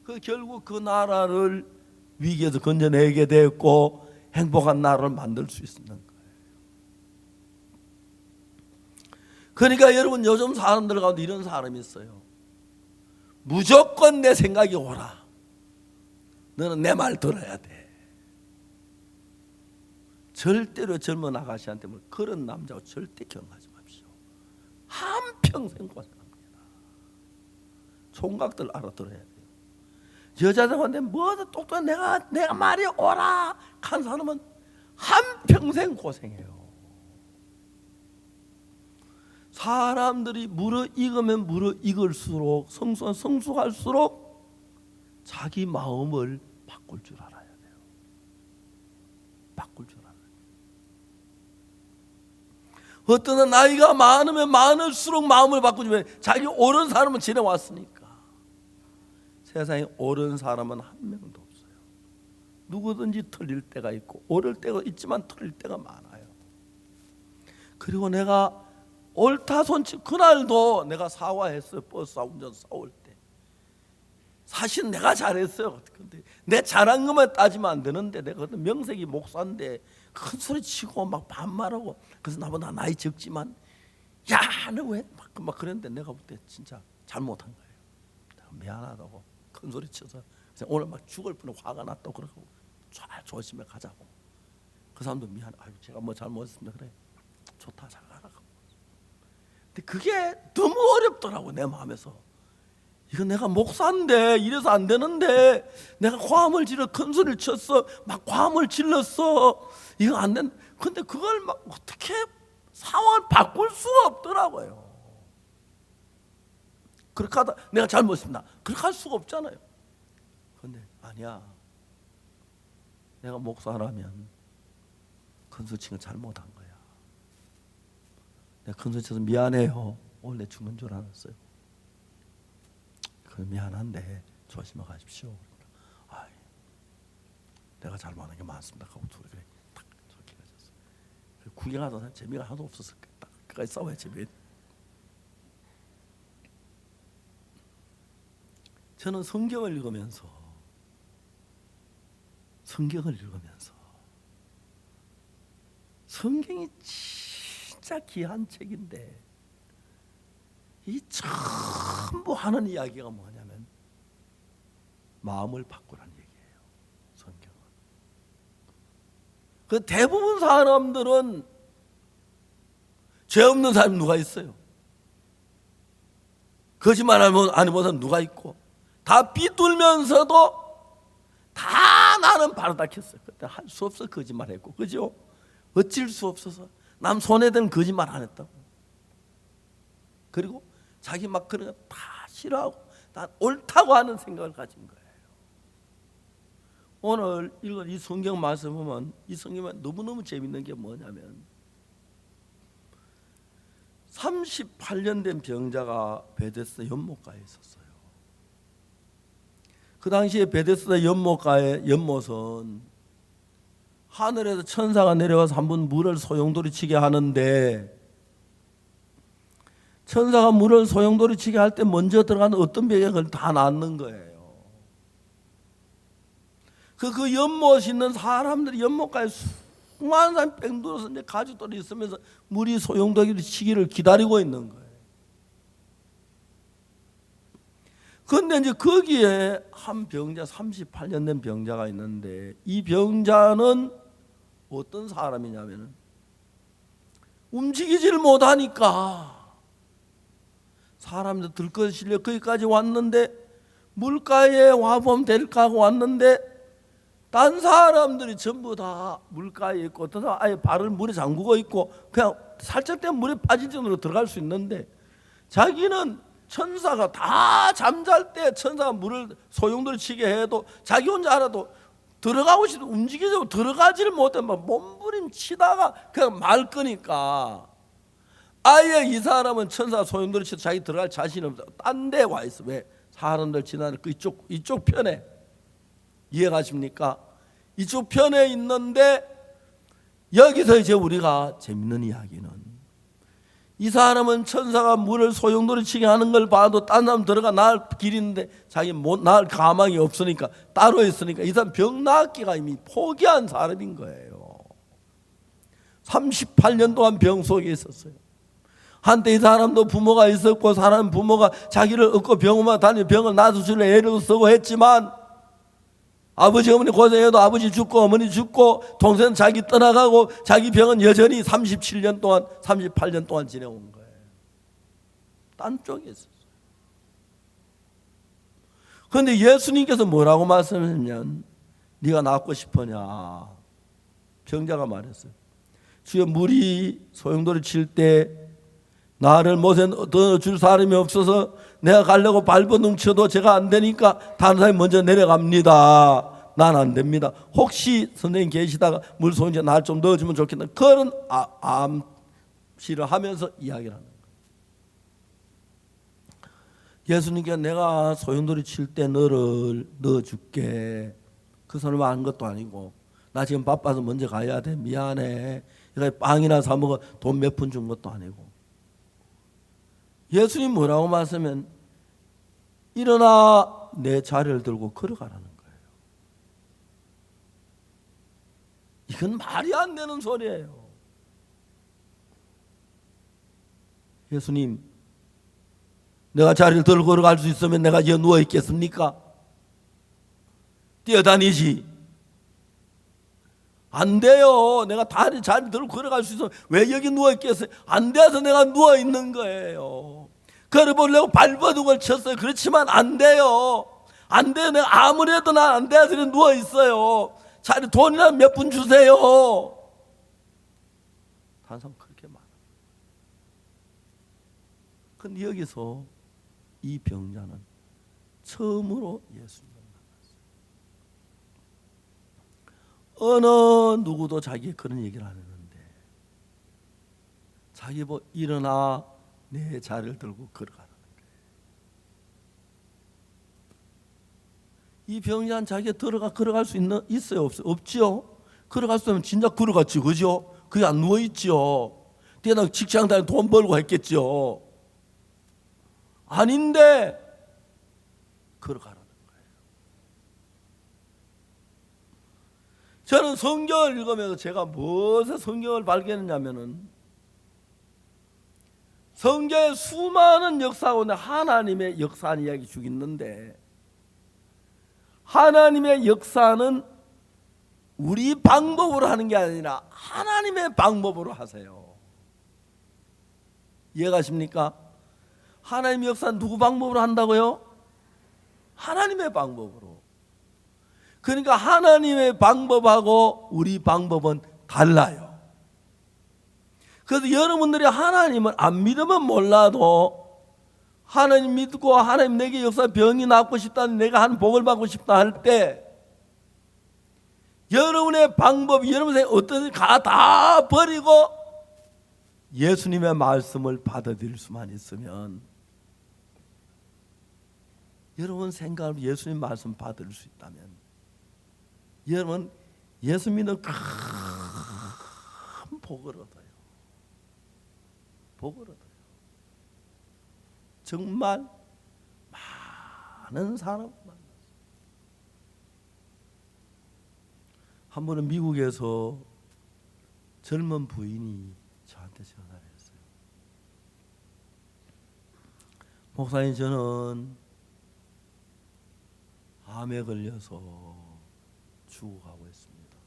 Speaker 1: 그 결국 그 나라를 위기에서 건져내게 됐고 행복한 나라를 만들 수 있는 거예요. 그러니까 여러분 요즘 사람들 가운데 이런 사람이 있어요. 무조건 내 생각이 옳아. 너는 내 말 들어야 돼. 절대로 젊은 아가씨한테 그런 남자하고 절대 결혼하지 마십시오. 한평생 고생합니다. 총각들 알아들어야 돼요. 여자들한테 뭐든 똑똑한 내가 말이 옳아 한 사람은 한평생 고생해요. 사람들이 무르익으면 무르익을수록 성숙할수록 자기 마음을 바꿀 줄 알아야 돼요. 바꿀 줄 알아요. 어떤 나이가 많으면 많을수록 마음을 바꾸지만 자기 옳은 사람은 지내왔으니까 세상에 옳은 사람은 한 명도 없어요. 누구든지 틀릴 때가 있고 옳을 때가 있지만 틀릴 때가 많아요. 그리고 내가 옳다 손치 그날도 내가 사과했어요. 버스 운전 싸울 때 사실 내가 잘했어요. 근데 내 잘한 것만 따지면 안 되는데 내가 그때 명색이 목사인데 큰 소리 치고 막 반말하고 그래서 나보다 나이 적지만 야 너 왜 막 그랬는데 내가 볼 때 진짜 잘못한 거예요. 내가 미안하다고 큰 소리 쳐서 오늘 막 죽을 뻔 화가 났다고 그러고 잘 조심해 가자고. 그 사람도 미안해. 아유 제가 뭐 잘못했습니다. 그래 좋다 잘 가라고. 근데 그게 너무 어렵더라고 내 마음에서. 이거 내가 목사인데 이래서 안 되는데 내가 고함을 질러 큰 소리를 쳤어 막 고함을 질렀어 이거 안 된. 근데 그걸 막 어떻게 상황을 바꿀 수가 없더라고요. 그렇게 하다 내가 잘못했습니다. 그렇게 할 수가 없잖아요. 근데 아니야. 내가 목사라면 큰 소리 친 거 잘못한 거야. 내가 큰 소리 쳐서 미안해요. 오늘 내 죽는 줄 알았어요. 미안한데 조심해 가십시오. 아이, 내가 잘못한 게 많습니다. 하고 둘이 그래 딱 저렇게 가졌어. 구경하다 재미가 하나도 없었을 거야. 딱 그까지 싸워야 재미. 저는 성경을 읽으면서 성경이 진짜 귀한 책인데 이 전부 하는 이야기가 뭐냐면 마음을 바꾸라는 얘기예요. 성경은. 그 대부분 사람들은 죄 없는 사람이 누가 있어요? 거짓말하면 안 해본 사람 누가 있고 다 삐뚤면서도 다 나는 바로 닦였어요. 그때 할 수 없어 거짓말했고 그죠? 어쩔 수 없어서 남 손에 든 거짓말 안 했다고. 그리고 자기 막 그런 거 다 싫어하고 다 옳다고 하는 생각을 가진 거예요. 오늘 읽은 이 성경 말씀 보면 이 성경은 너무너무 재밌는 게 뭐냐면 38년 된 병자가 베데스다 연못가에 있었어요. 그 당시에 베데스다 연못가의 연못은 하늘에서 천사가 내려와서 한번 물을 소용돌이 치게 하는데 천사가 물을 소용돌이 치게 할 때 먼저 들어가는 어떤 병에 그걸 다 낫는 거예요. 그 연못에 있는 사람들이 연못가에 수많은 사람이 뺑돌아서 이제 가족들이 있으면서 물이 소용돌이 치기를 기다리고 있는 거예요. 그런데 이제 거기에 한 병자 38년 된 병자가 있는데 이 병자는 어떤 사람이냐면은 움직이질 못하니까 사람들 들것 실려 거기까지 왔는데 물가에 와보면 될까 하고 왔는데 딴 사람들이 전부 다 물가에 있고 어떤 사람 아예 발을 물에 잠그고 있고 그냥 살짝 되면 물에 빠질 정도로 들어갈 수 있는데 자기는 천사가 다 잠잘 때 천사가 물을 소용돌이 치게 해도 자기 혼자 알아도 들어가고 싶어 움직이려고 들어가지를 못해 막 몸부림 치다가 그냥 말 거니까 아예 이 사람은 천사 소용돌이 쳐도 자기 들어갈 자신이 없어. 딴 데 와 있어. 왜? 사람들 지나는 그 이쪽 편에 이해가십니까? 이쪽 편에 있는데 여기서 이제 우리가 재밌는 이야기는 이 사람은 천사가 물을 소용돌이 치게 하는 걸 봐도 딴 사람 들어가 나을 길인데 자기 못 나을 가망이 없으니까 따로 있으니까 이 사람 병 낫기가 이미 포기한 사람인 거예요. 38년 동안 병 속에 있었어요. 한때 이 사람도 부모가 있었고 사람 부모가 자기를 얻고 병원만 다니며 병을 놔주시려 애를 쓰고 했지만 아버지 어머니 고생해도 아버지 죽고 어머니 죽고 동생은 자기 떠나가고 자기 병은 여전히 37년 동안 38년 동안 지내온 거예요. 딴 쪽에 있었어요. 그런데 예수님께서 뭐라고 말씀하셨냐면 네가 낫고 싶으냐 병자가 말했어요. 주여 물이 소용돌이 칠 때 나를 못에 넣어줄 사람이 없어서 내가 가려고 발버 넘쳐도 제가 안 되니까 다른 사람이 먼저 내려갑니다. 난 안 됩니다. 혹시 선생님 계시다가 물 소용돌이 날 좀 넣어주면 좋겠다. 그런 암시를 하면서 이야기를 하는 거예요. 예수님께 내가 소용돌이 칠 때 너를 넣어줄게. 그 사람 아는 것도 아니고 나 지금 바빠서 먼저 가야 돼. 미안해. 빵이나 사 먹어. 돈 몇 푼 준 것도 아니고. 예수님 뭐라고 말씀하면 일어나 내 자리를 들고 걸어가라는 거예요. 이건 말이 안 되는 소리예요. 예수님, 내가 자리를 들고 걸어갈 수 있으면 내가 여기 누워 있겠습니까? 뛰어다니지. 안 돼요. 내가 자리 들고 걸어갈 수 있으면 왜 여기 누워 있겠어요? 안 돼서 내가 누워 있는 거예요. 걸어보려고 발버둥을 쳤어요. 그렇지만 안 돼요. 안 돼요. 내가 아무래도 난 안 돼서 누워 있어요. 자리 돈이나 몇 푼 주세요. 다른 사람 그렇게 많아. 근데 여기서 이 병자는 처음으로 예수님을 만났어요. 어느 누구도 자기 그런 얘기를 안 했는데 자기 뭐 일어나 내 자리를 들고 걸어가는 거예요. 이 병자는 자기가 걸어갈 수 있어요? 없어요? 없지요? 걸어갈 수 있으면 진짜 걸어갔지, 그죠? 그게 안 누워있지요. 뒤에다 직장 다니고 돈 벌고 했겠죠. 아닌데 걸어가라는 거예요. 저는 성경을 읽으면서 제가 무엇에 성경을 발견했냐면은 성경에 수많은 역사 가운데 하나님의 역사하는 이야기 쭉 있는데 하나님의 역사는 우리 방법으로 하는 게 아니라 하나님의 방법으로 하세요. 이해가십니까? 하나님의 역사는 누구 방법으로 한다고요? 하나님의 방법으로. 그러니까 하나님의 방법하고 우리 방법은 달라요. 그래서 여러분들이 하나님을 안 믿으면 몰라도 하나님 믿고 하나님 내게 역사 병이 낫고 싶다, 내가 한 복을 받고 싶다 할 때 여러분의 방법이 여러분의 어떤 다 버리고 예수님의 말씀을 받아들일 수만 있으면 여러분 생각으로 예수님 말씀 받을 수 있다면 여러분 예수 믿는 큰 복을 얻어요. 복을 얻어요. 정말 많은 사람을 만났어요. 한 번은 미국에서 젊은 부인이 저한테 전화를 했어요. 목사님, 저는 암에 걸려서 죽어가고 있습니다.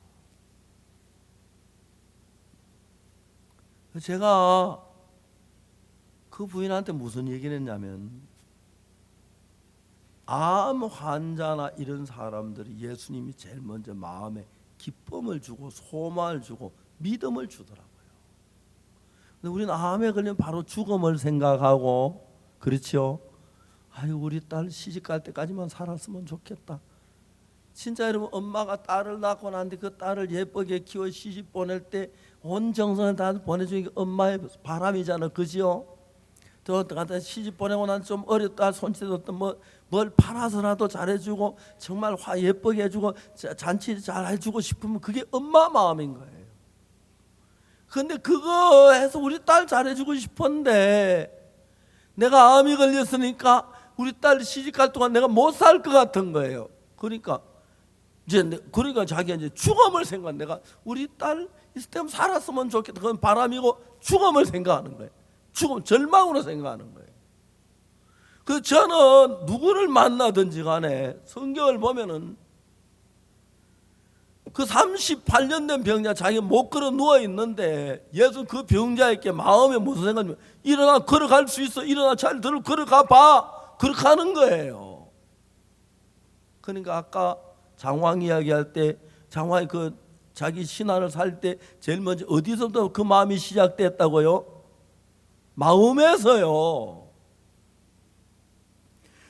Speaker 1: 제가 그 부인한테 무슨 얘기를 했냐면 암 환자나 이런 사람들이 예수님이 제일 먼저 마음에 기쁨을 주고 소망을 주고 믿음을 주더라고요. 근데 우리는 암에 걸리면 바로 죽음을 생각하고 그렇죠? 아유, 우리 딸 시집갈 때까지만 살았으면 좋겠다. 진짜 여러분, 엄마가 딸을 낳고 난데 그 딸을 예쁘게 키워 시집 보낼 때 온 정성을 다 보내주는 게 엄마의 바람이잖아, 그죠? 또 시집 보내고 난 좀 어렸다 손짓었던 뭘 팔아서라도 잘해주고 정말 예쁘게 해주고 잔치 잘 해주고 싶으면 그게 엄마 마음인 거예요. 그런데 그거 해서 우리 딸 잘해주고 싶은데 내가 암이 걸렸으니까 우리 딸 시집갈 동안 내가 못 살 것 같은 거예요. 그러니까 자기가 이제 죽음을 생각. 내가 우리 딸 있을 때면 살았으면 좋겠다. 그건 바람이고 죽음을 생각하는 거예요. 죽음, 절망으로 생각하는 거예요. 그 저는 누구를 만나든지 간에 성경을 보면은 그 38년 된 병자 자기가 못 걸어 누워 있는데 예수 그 병자에게 마음에 무슨 생각이면 일어나 걸어갈 수 있어. 일어나 잘 들어 걸어가 봐. 그렇게 하는 거예요. 그러니까 아까 장황 이야기할 때 장황이 그 자기 신앙을 살 때 제일 먼저 어디서부터 그 마음이 시작됐다고요? 마음에서요.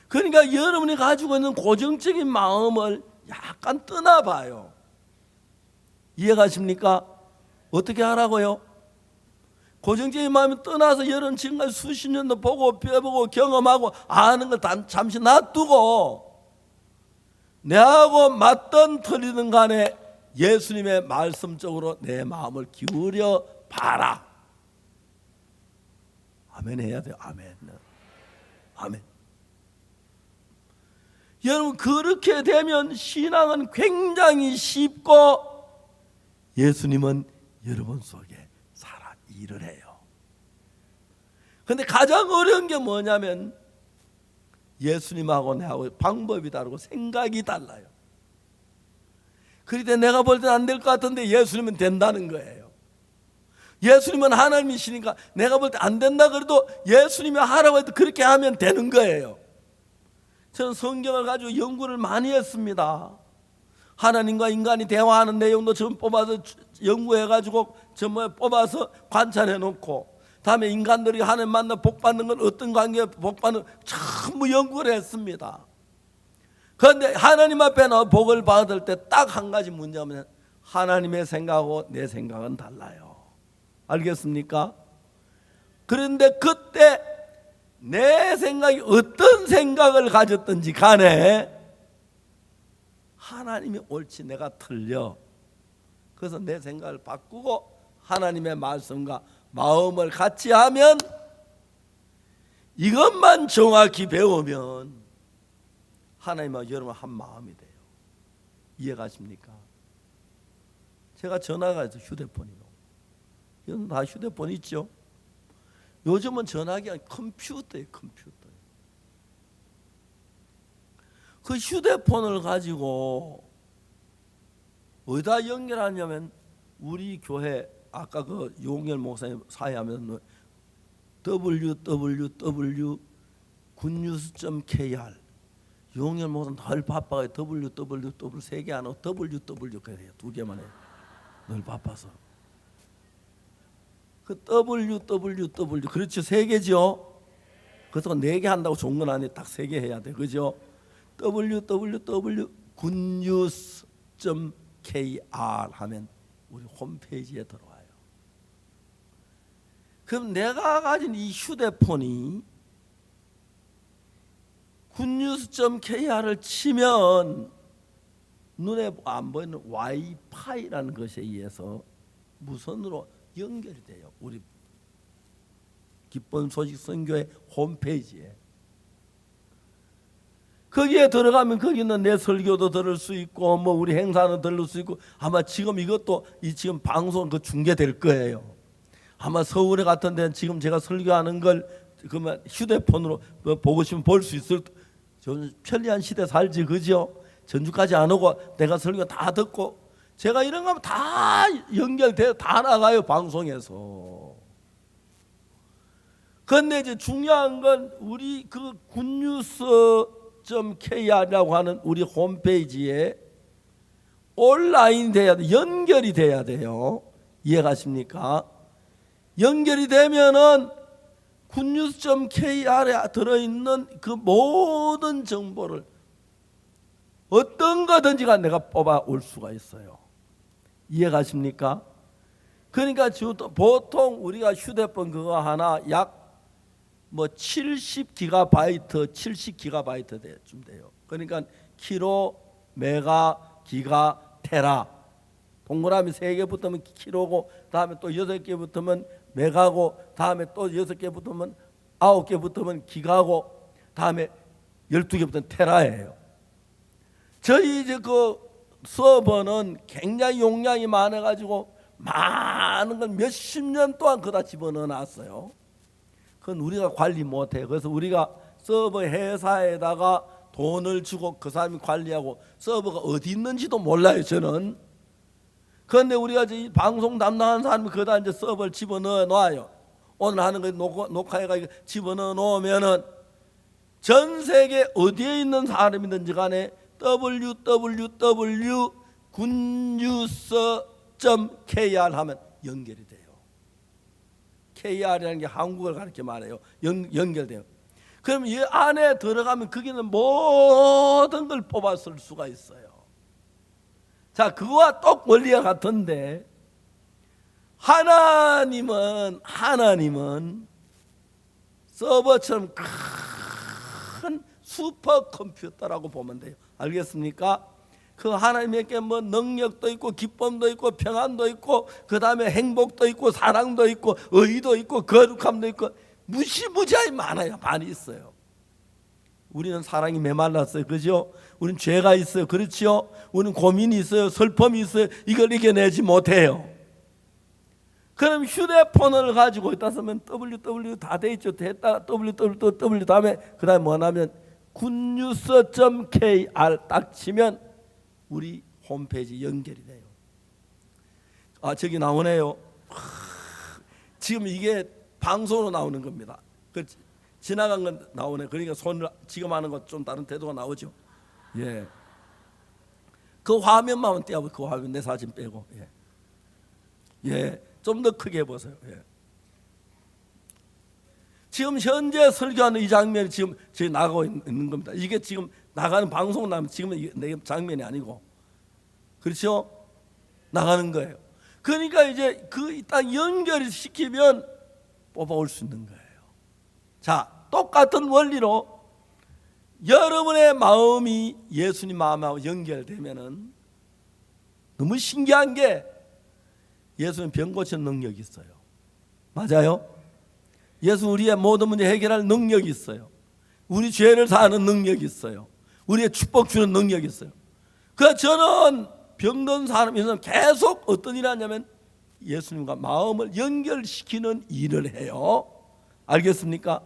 Speaker 1: 그러니까 여러분이 가지고 있는 고정적인 마음을 약간 떠나봐요. 이해가십니까? 어떻게 하라고요? 고정적인 마음이 떠나서 여러분 지금까지 수십 년도 보고 배우고 경험하고 아는 걸 잠시 놔두고 내하고 맞든 틀리든 간에 예수님의 말씀 쪽으로 내 마음을 기울여 봐라. 아멘 해야 돼요. 아멘. 아멘. 여러분 그렇게 되면 신앙은 굉장히 쉽고 예수님은 여러분 속에 살아 일을 해요. 그런데 가장 어려운 게 뭐냐면 예수님하고 내하고 방법이 다르고 생각이 달라요. 그럴 때 내가 볼 때는 안 될 것 같은데 예수님은 된다는 거예요. 예수님은 하나님이시니까 내가 볼 때 안 된다 그래도 예수님이 하라고 해도 그렇게 하면 되는 거예요. 저는 성경을 가지고 연구를 많이 했습니다. 하나님과 인간이 대화하는 내용도 전 뽑아서 연구해가지고 전부 뽑아서 관찰해 놓고, 다음에 인간들이 하나님 만나 복 받는 건 어떤 관계에 복 받는 전부 연구를 했습니다. 그런데 하나님 앞에 나 복을 받을 때 딱 한 가지 문제면 하나님의 생각하고 내 생각은 달라요. 알겠습니까? 그런데 그때 내 생각이 어떤 생각을 가졌든지 간에 하나님이 옳지 내가 틀려. 그래서 내 생각을 바꾸고 하나님의 말씀과 마음을 같이 하면, 이것만 정확히 배우면 하나님과 여러분 한 마음이 돼요. 이해가십니까? 제가 전화가 있어, 휴대폰이요. 여러분 다 휴대폰 있죠? 요즘은 전화기 아니라 컴퓨터예요. 컴퓨터. 그 휴대폰을 가지고 어디다 연결하냐면 우리 교회 아까 그 용열 목사님 사회하면 www.굿뉴스.kr 용열 목사님 늘 바빠요. www 세 개 안 하고 www 그래요. 두 개만 해요. 늘 바빠서. 그 www 그렇죠. 세 개죠. 그래서 네 개 한다고 좋은 건 아니에요. 딱 세 개 해야 돼. 그죠? www.굿뉴스.kr 하면 우리 홈페이지에 들어와요. 그럼 내가 가진 이 휴대폰이 굿뉴스.kr을 치면 눈에 안 보이는 와이파이라는 것에 의해서 무선으로 연결이 돼요. 우리 기쁜 소식 선교회 홈페이지에. 거기에 들어가면 거기는 내 설교도 들을 수 있고 뭐 우리 행사는 들을 수 있고, 아마 지금 이것도 이 지금 방송 그 중계될 거예요. 아마 서울에 같은 데는 지금 제가 설교하는 걸 그러면 휴대폰으로 보고 싶으면 볼 수 있을. 좀 편리한 시대 살지, 그죠? 전주까지 안 오고 내가 설교 다 듣고, 제가 이런 거 하면 다 연결돼요. 다 나가요, 방송에서. 그런데 이제 중요한 건 우리 그 굿뉴스.kr이라고 하는 우리 홈페이지에 온라인 돼야 돼. 연결이 돼야 돼요. 이해가십니까? 연결이 되면은 굿뉴스.kr에 들어있는 그 모든 정보를 어떤 거든지가 내가 뽑아 올 수가 있어요. 이해가십니까? 그러니까 보통 우리가 휴대폰 그거 하나 약 뭐 70GB, 70GB 돼요. 그러니까 키로, 메가, 기가, 테라. 동그라미 3개 붙으면 키로고, 다음에 또 6개 붙으면 메가고, 다음에 또 6개 붙으면 9개 붙으면 기가고, 다음에 12개 붙으면 테라예요. 저희 이제 그 서버는 굉장히 용량이 많아가지고 많은 걸 몇십 년 동안 그다 집어넣어 놨어요. 그건 우리가 관리 못해요. 그래서 우리가 서버 회사에다가 돈을 주고 그 사람이 관리하고, 서버가 어디 있는지도 몰라요, 저는. 그런데 우리가 이제 방송 담당하는 사람이 거기다 이제 서버를 집어넣어 놔요. 오늘 하는 거 녹화해가지고 집어넣어 놓으면은 전 세계 어디에 있는 사람이든지 간에 www.굿뉴스.kr 하면 연결이 돼요. KR이라는 게 한국어를 가르쳐 말해요. 연결돼요. 그럼 이 안에 들어가면 거기는 모든 걸 뽑아 쓸 수가 있어요. 자, 그거와 똑 원리가 같은데, 하나님은 서버처럼 큰 슈퍼컴퓨터라고 보면 돼요. 알겠습니까? 그 하나님께 뭐 능력도 있고 기쁨도 있고 평안도 있고 그 다음에 행복도 있고 사랑도 있고 의도 있고 거룩함도 있고 무시무지하게 많아요. 많이 있어요. 우리는 사랑이 메말랐어요. 그죠? 우리는 죄가 있어요. 그렇죠? 우리는 고민이 있어요. 슬픔이 있어요. 이걸 이겨내지 못해요. 그럼 휴대폰을 가지고 있다 쓰면 www 다 돼 있죠. 됐다 www 다음에 그다음에 뭐냐면 굿뉴스.kr 딱 치면 우리 홈페이지 연결이 돼요. 아, 저기 나오네요. 지금 이게 방송으로 나오는 겁니다. 지나간 건 나오네. 그러니까 손을 지금 하는 것 좀 다른 태도가 나오죠. 예. 그 화면만 띄워보. 그 화면 내 사진 빼고. 예. 예. 좀 더 크게 해보세요. 예. 지금 현재 설교하는 이 장면이 지금 나가고 있는 겁니다. 이게 지금 나가는 방송 나면 지금은 내 장면이 아니고, 그렇죠? 나가는 거예요. 그러니까 이제 그 딱 연결을 시키면 뽑아올 수 있는 거예요. 자, 똑같은 원리로 여러분의 마음이 예수님 마음하고 연결되면은 너무 신기한 게 예수는 병 고치는 능력이 있어요. 맞아요? 예수 우리의 모든 문제 해결할 능력이 있어요. 우리 죄를 사하는 능력이 있어요. 우리의 축복 주는 능력이 있어요. 그래서 저는 병든 사람에서는 계속 어떤 일을 하냐면 예수님과 마음을 연결시키는 일을 해요. 알겠습니까?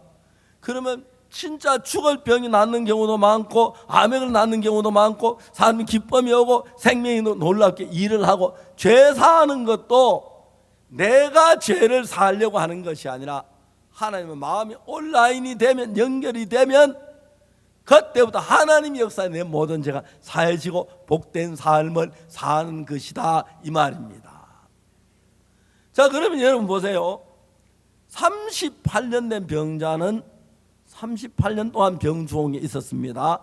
Speaker 1: 그러면 진짜 죽을 병이 낫는 경우도 많고 암행을 낫는 경우도 많고 사람이 기쁨이 오고 생명이 놀랍게 일을 하고 죄 사하는 것도 내가 죄를 사하려고 하는 것이 아니라 하나님의 마음이 온라인이 되면 연결이 되면 그때부터 하나님의 역사에 내 모든 죄가 사해지고 복된 삶을 사는 것이다 이 말입니다. 자, 그러면 여러분 보세요. 38년 된 병자는 38년 동안 병주홍에 있었습니다.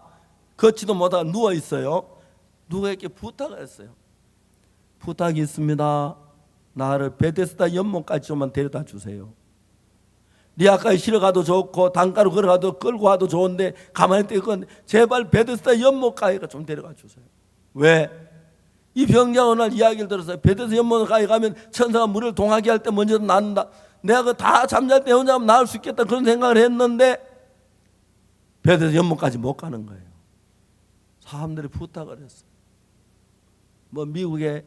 Speaker 1: 걷지도 못하고 누워 있어요. 누구에게 부탁을 했어요. 부탁이 있습니다. 나를 베데스다 연못까지 좀만 데려다 주세요. 리아까지 실어가도 좋고 단가로 걸어가도 끌고 가도 좋은데 가만히 있건 제발 베데스다 연못까지 좀 데려가 주세요. 왜? 이 병자가 오늘 이야기를 들었어요. 베데스다 연못까지 가면 천사가 물을 동하게 할 때 먼저 낫는다. 내가 그 다 잠잘 때 혼자 하면 나을 수 있겠다 그런 생각을 했는데 베데스다 연못까지 못 가는 거예요. 사람들이 부탁을 했어요. 뭐 미국의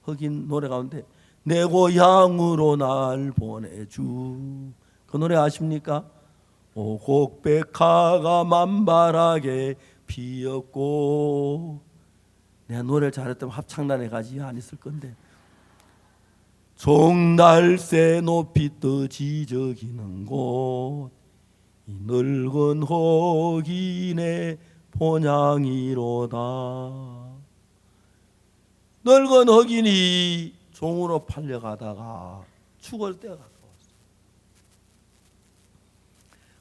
Speaker 1: 흑인 노래 가운데 내 고향으로 날 보내주, 그 노래 아십니까? 오곡백화가 만발하게 피었고, 내가 노래를 잘했다면 합창단에 가지 안 있을 건데 종달새 높이 떠 지저귀는 곳 이 늙은 흑인의 본향이로다. 늙은 흑인이 종으로 팔려가다가 죽을 때가 가까웠어요.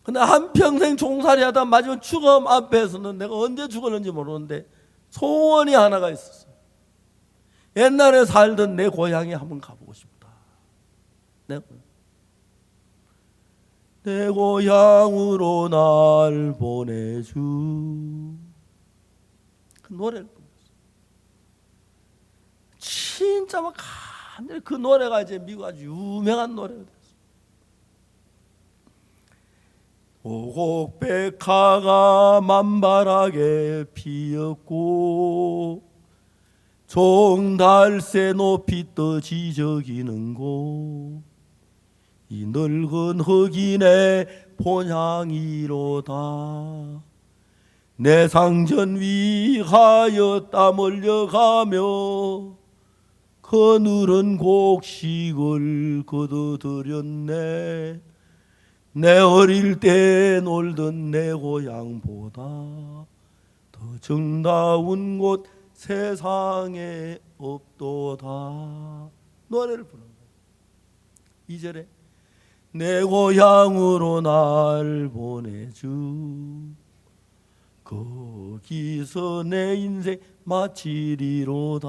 Speaker 1: 근데 한평생 종살이하다 마지막 죽음 앞에서는 내가 언제 죽었는지 모르는데 소원이 하나가 있었어요. 옛날에 살던 내 고향에 한번 가보고 싶다. 내 고향으로 날 보내주. 그 노래를 불렀어요. 진짜 막 그 노래가 이제 미국 아주 유명한 노래가 됐어요. 오곡백화가 만발하게 피었고 종달새 높이 떠 지저귀는 곳 이 늙은 흑인의 본향이로다. 내 상전 위하여 땀 흘려가며 거누른 곡식을 거둬들였네. 내 어릴 때 놀던 내 고향보다 더 정다운 곳 세상에 없도다. 노래를 부르는 거예요. 2절에 내 고향으로 날 보내주, 거기서 내 인생 마치리로다.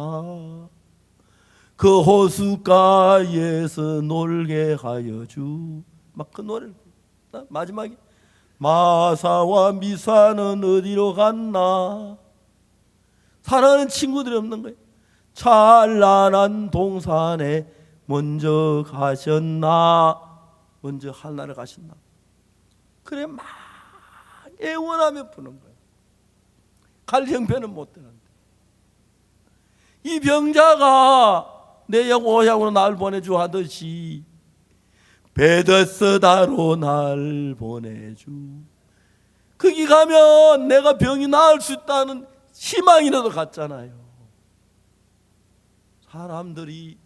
Speaker 1: 그 호숫가에서 놀게 하여 주. 막 그 노래를 마지막에 마사와 미사는 어디로 갔나. 사랑하는 친구들이 없는 거예요. 찬란한 동산에 먼저 가셨나. 먼저 하늘나라 가셨나. 그래 막 애원하며 푸는 거예요. 갈 형편은 못 되는데 이 병자가 내 영 오향으로 날 보내주 하듯이 베데스다로 날 보내주. 거기 가면 내가 병이 나을 수 있다는 희망이라도 갖잖아요. 사람들이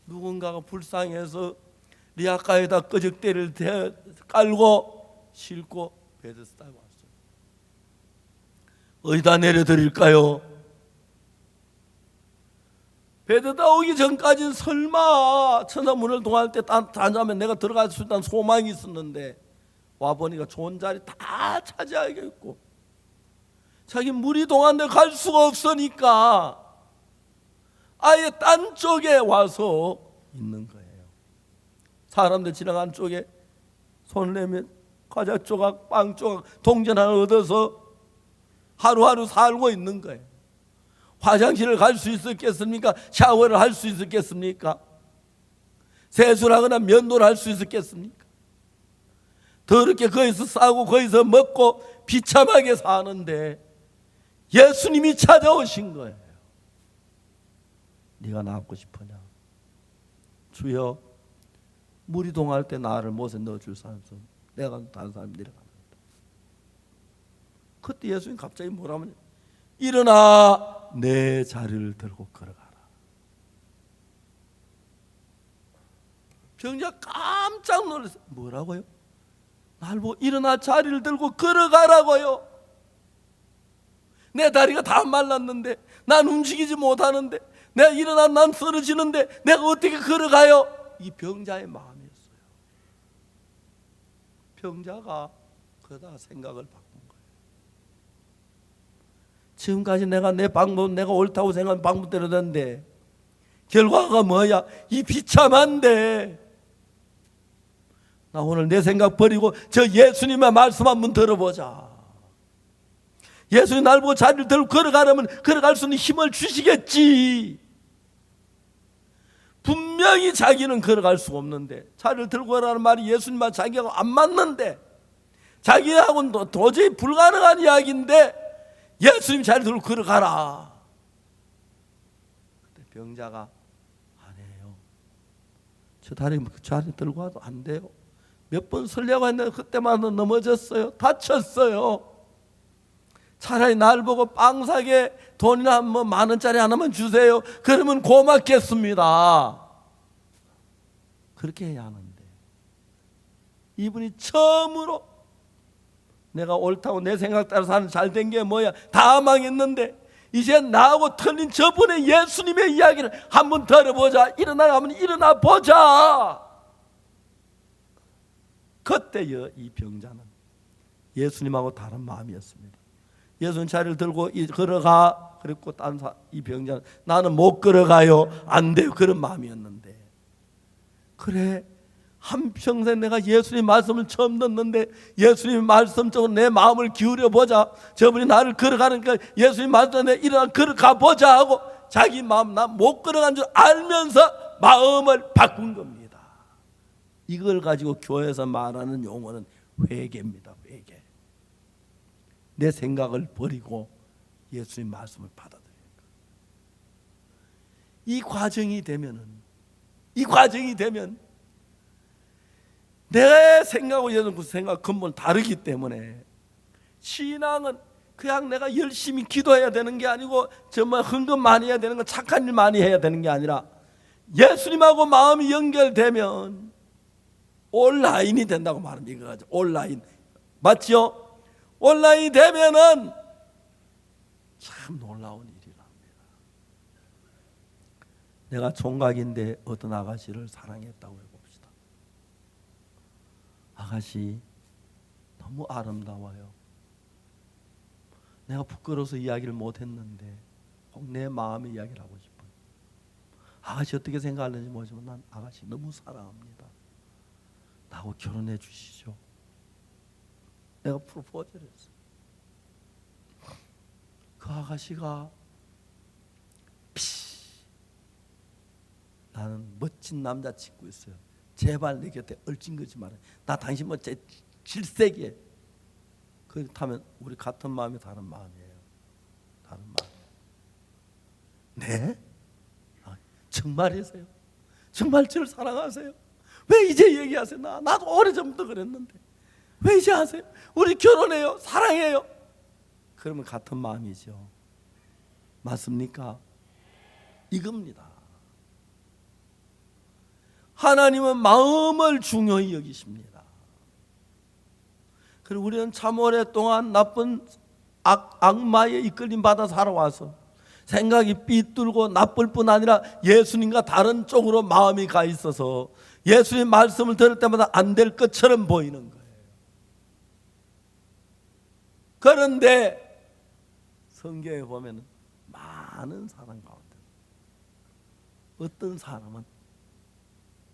Speaker 1: 누군가가 불쌍해서 리아카에다 끄적대를 깔고 싣고 베데스다에 왔어요. 어디다 내려드릴까요? 베데스다 오기 전까지는 설마 천사문을 통할 때 단자면 내가 들어갈 수 있다는 소망이 있었는데 와보니까 좋은 자리 다 차지하겠고 자기 물이 동안데 갈 수가 없으니까 아예 딴 쪽에 와서 있는 거예요. 사람들 지나가는 쪽에 손을 내면 과자 조각, 빵 조각, 동전 하나 얻어서 하루하루 살고 있는 거예요. 화장실을 갈 수 있었겠습니까? 샤워를 할 수 있었겠습니까? 세수를 하거나 면도를 할 수 있었겠습니까? 더럽게 거기서 싸고 거기서 먹고 비참하게 사는데 예수님이 찾아오신 거예요. 네가 낫고 싶으냐? 주여, 물이 동할 때 나를 못에 넣어줄 사람 없으면 내가 다른 사람 내려간다. 그때 예수님 갑자기 뭐라면 일어나 내 자리를 들고 걸어가라. 병자 깜짝 놀랐어요. 뭐라고요? 날 보고 일어나 자리를 들고 걸어가라고요. 내 다리가 다 말랐는데 난 움직이지 못하는데 내가 일어나 난 쓰러지는데 내가 어떻게 걸어가요? 이 병자의 마음이었어요. 병자가 그러다 생각을 바꾼 거예요. 지금까지 내가 내 방법, 내가 옳다고 생각한 방법대로 됐는데 결과가 뭐야? 이 비참한데 나 오늘 내 생각 버리고 저 예수님의 말씀 한번 들어보자. 예수님 날 보고 자리를 들고 걸어가려면 걸어갈 수 있는 힘을 주시겠지. 분명히 자기는 걸어갈 수가 없는데 자리를 들고 가라는 말이 예수님과 자기하고 안 맞는데 자기하고는 도저히 불가능한 이야기인데 예수님 자리를 들고 걸어가라. 그때 병자가 안 해요. 저 다리 자리 들고 와도 안 돼요. 몇 번 설려고 했는데 그때마다 넘어졌어요. 다쳤어요. 차라리 날 보고 빵 사게 돈이나 뭐 10,000원짜리 하나만 주세요. 그러면 고맙겠습니다. 그렇게 해야 하는데 이분이 처음으로 내가 옳다고 내 생각 따라 사는 잘된 게 뭐야? 다 망했는데 이제 나하고 틀린 저분의 예수님의 이야기를 한번 들어보자. 일어나가면 일어나 보자. 그때요 이 병자는 예수님하고 다른 마음이었습니다. 예수님 자리를 들고 걸어가 그랬고 이 병자는 나는 못 걸어가요. 안 돼요. 그런 마음이었는데 그래 한평생 내가 예수님 말씀을 처음 듣는데 예수님 말씀 쪽으로 내 마음을 기울여 보자. 저분이 나를 걸어가니까 예수님 말씀에 일어나 걸어가 보자 하고 자기 마음 나 못 걸어간 줄 알면서 마음을 바꾼 겁니다. 이걸 가지고 교회에서 말하는 용어는 회개입니다. 회개. 내 생각을 버리고 예수님 말씀을 받아들이는 것. 이 과정이 되면 내 생각하고 여러분 생각 근본 다르기 때문에 신앙은 그냥 내가 열심히 기도해야 되는 게 아니고 정말 헌금 많이 해야 되는 거 착한 일 많이 해야 되는 게 아니라 예수님하고 마음이 연결되면 온라인이 된다고 말합니다. 이거 가지고 온라인 맞죠? 온라인이 되면은 참 놀라운 일이랍니다. 내가 총각인데 어떤 아가씨를 사랑했다고 해봅시다. 아가씨 너무 아름다워요. 내가 부끄러워서 이야기를 못했는데 꼭 내 마음의 이야기를 하고 싶어요. 아가씨 어떻게 생각하는지 모르지만 난 아가씨 너무 사랑합니다. 나하고 결혼해 주시죠. 내가 프로포즈를 했어요. 그 아가씨가 나는 멋진 남자친구 있어요. 제발 내 곁에 얼찐 거지 말아요. 나 당신 뭐 제 질색이에요. 그렇다면 우리 같은 마음이 다른 마음이에요. 다른 마음. 네? 정말이세요? 정말 저를 사랑하세요? 왜 이제 얘기하세요? 나도 오래전부터 그랬는데 왜 이제 하세요? 우리 결혼해요. 사랑해요. 그러면 같은 마음이죠. 맞습니까? 이겁니다. 하나님은 마음을 중요히 여기십니다. 그리고 우리는 참 오랫동안 나쁜 악마에 이끌림 받아 살아와서 생각이 삐뚤고 나쁠 뿐 아니라 예수님과 다른 쪽으로 마음이 가 있어서 예수님 말씀을 들을 때마다 안 될 것처럼 보이는 거예요. 그런데 성경에 보면 많은 사람 가운데 어떤 사람은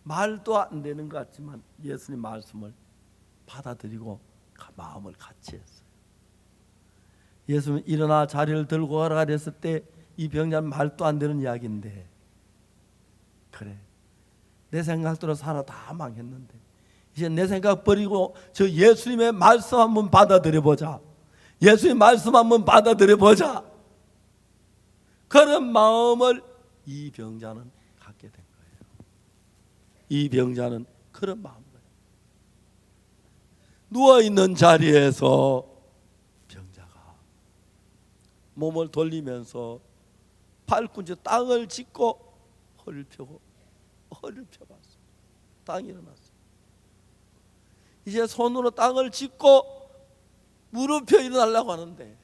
Speaker 1: 말도 안 되는 것 같지만 예수님 말씀을 받아들이고 마음을 같이 했어요. 예수님 일어나 자리를 들고 가라 그랬을 때 이 병자는 말도 안 되는 이야기인데, 그래 내 생각대로 살아 다 망했는데 이제 내 생각 버리고 저 예수님의 말씀 한번 받아들여 보자. 예수님 말씀 한번 받아들여 보자. 그런 마음을 이 병자는 갖게 된 거예요. 이 병자는 그런 마음을 누워있는 자리에서 병자가 몸을 돌리면서 발꿈치 땅을 짚고 허리를 펴고 허리를 펴봤어요. 땅이 일어났어요. 이제 손으로 땅을 짚고 무릎 펴 일어나려고 하는데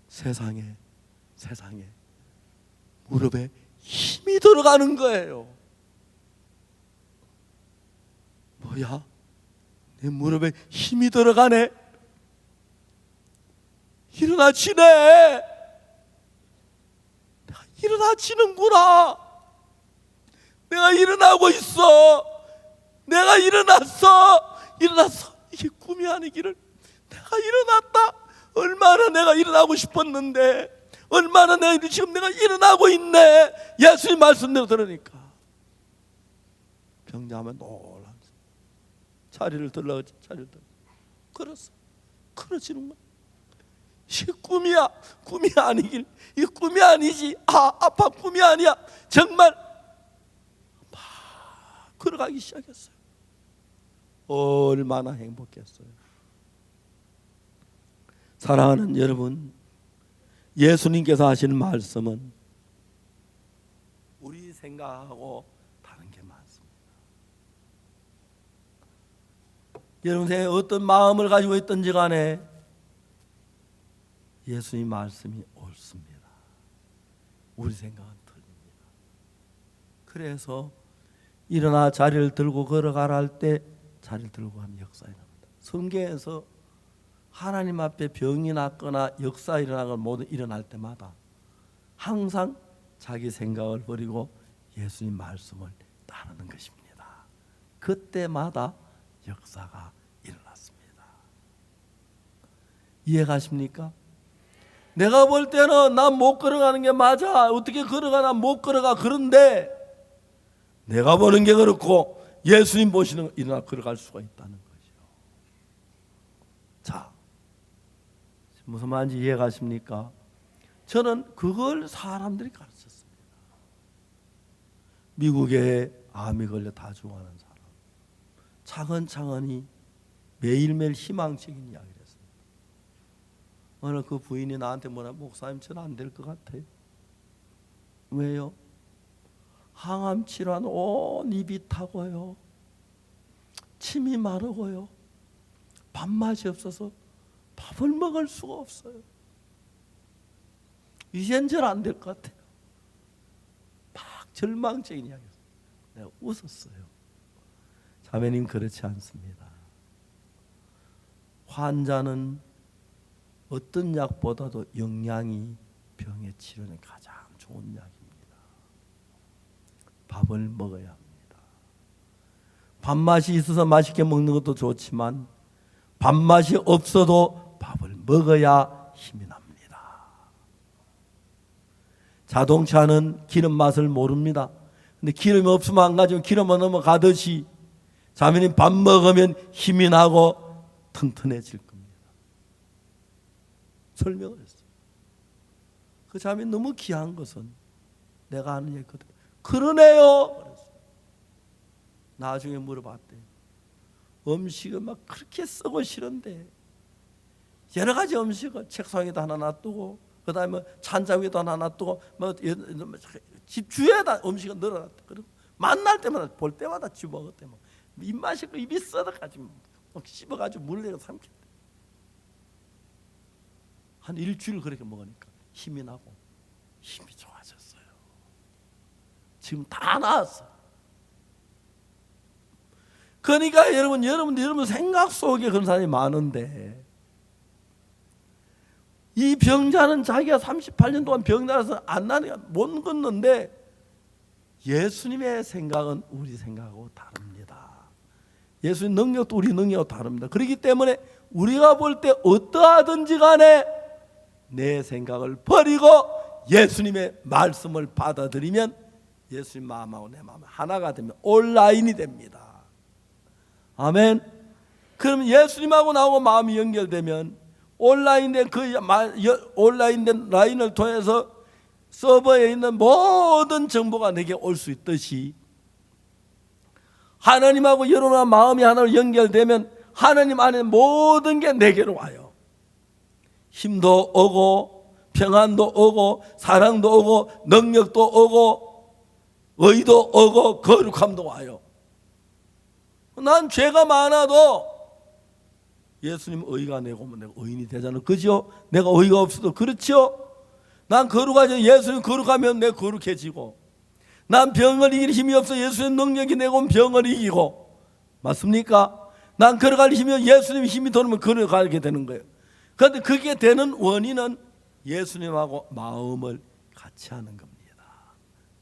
Speaker 1: 세상에 무릎에 힘이 들어가는 거예요. 뭐야? 내 무릎에 힘이 들어가네. 일어나지네. 내가 일어나지는구나. 내가 일어나고 있어. 내가 일어났어. 이게 꿈이 아니기를 내가 일어났다. 얼마나 내가 일어나고 싶었는데, 얼마나 지금 내가 일어나고 있네. 예수님 말씀대로 들으니까 병자하면 놀랐어. 자리를 들라고 자리를 들라. 그랬어. 그러지는 거야. 이게 꿈이야. 꿈이 아니길. 이게 꿈이 아니지. 아파 꿈이 아니야. 정말 막 걸어가기 시작했어요. 얼마나 행복했어요. 사랑하는 여러분, 예수님께서 하시는 말씀은 우리 생각하고 다른 게 많습니다. 여러분 생에 어떤 마음을 가지고 있든지 간에 예수님 말씀이 옳습니다. 우리 생각은 틀립니다. 그래서 일어나 자리를 들고 걸어가라 할 때 자리를 들고 가면 역사 일어납니다. 성경에서 하나님 앞에 병이 났거나 역사 일어나거나 모두 일어날 때마다 항상 자기 생각을 버리고 예수님 말씀을 따르는 것입니다. 그때마다 역사가 일어났습니다. 이해가십니까? 내가 볼 때는 난 못 걸어가는 게 맞아. 어떻게 걸어가? 난 못 걸어가. 그런데 내가 보는 게 그렇고 예수님 보시는 일어나 걸어갈 수가 있다는 거죠. 자, 무슨 말인지 이해가십니까? 저는 그걸 사람들이 가르쳤습니다. 미국에 암이 걸려 다 죽어가는 사람, 차근차근히 매일매일 희망적인 이야기를 했습니다. 어느 그 부인이 나한테 뭐라, 목사님 저는 안 될 것 같아요. 왜요? 항암 치료한 온 입이 타고요, 침이 마르고요, 밥맛이 없어서 밥을 먹을 수가 없어요. 이젠 전 안 될 것 같아요. 막 절망적인 이야기였어요. 내가 웃었어요. 자매님, 그렇지 않습니다. 환자는 어떤 약보다도 영양이 병의 치료는 가장 좋은 약입니다. 밥을 먹어야 합니다. 밥맛이 있어서 맛있게 먹는 것도 좋지만 밥맛이 없어도 밥을 먹어야 힘이 납니다. 자동차는 기름 맛을 모릅니다. 근데 기름이 없으면 안 가지고 기름만 넘어가듯이 자매님 밥 먹으면 힘이 나고 튼튼해질 겁니다. 설명을 했어요. 그 잠이 너무 귀한 것은 내가 아는 얘기거든. 그러네요. 그랬어요. 나중에 물어봤대요. 음식을 막 그렇게 쓰고 싫은데 여러 가지 음식을 책상에다 하나 놔두고 그 다음에 찬장 위에다 하나 놔두고 집 주위에다 음식을 늘어놨다. 그리고 만날 때마다 볼 때마다 집어먹었대. 입맛이 입이 썩어가지고 막 씹어가지고 물내고 삼켰대. 한 일주일 그렇게 먹으니까 힘이 나고 힘이 좋아졌어요. 지금 다 나았어. 그러니까 여러분 생각 속에 그런 사람이 많은데 이 병자는 자기가 38년 동안 병자라서 안 나니까 못 걷는데 예수님의 생각은 우리 생각하고 다릅니다. 예수님 능력도 우리 능력하고 다릅니다. 그렇기 때문에 우리가 볼 때 어떠하든지 간에 내 생각을 버리고 예수님의 말씀을 받아들이면 예수님 마음하고 내 마음이 하나가 되면 온라인이 됩니다. 아멘. 그럼 예수님하고 나하고 마음이 연결되면 온라인된 온라인된 라인을 통해서 서버에 있는 모든 정보가 내게 올 수 있듯이 하나님하고 여러분과 마음이 하나로 연결되면 하나님 안에 모든 게 내게로 와요. 힘도 오고 평안도 오고 사랑도 오고 능력도 오고 의도 오고 거룩함도 와요. 난 죄가 많아도 예수님 의가 내고 오면 내가 의인이 되잖아요. 그죠? 내가 의가 없어도 그렇죠? 난 거룩하죠. 예수님 거룩하면 내가 거룩해지고 난 병을 이길 힘이 없어 예수님 능력이 내고 오면 병을 이기고 맞습니까? 난 걸어갈 힘이 예수님 힘이 돌면 걸어가게 되는 거예요. 그런데 그게 되는 원인은 예수님하고 마음을 같이 하는 겁니다.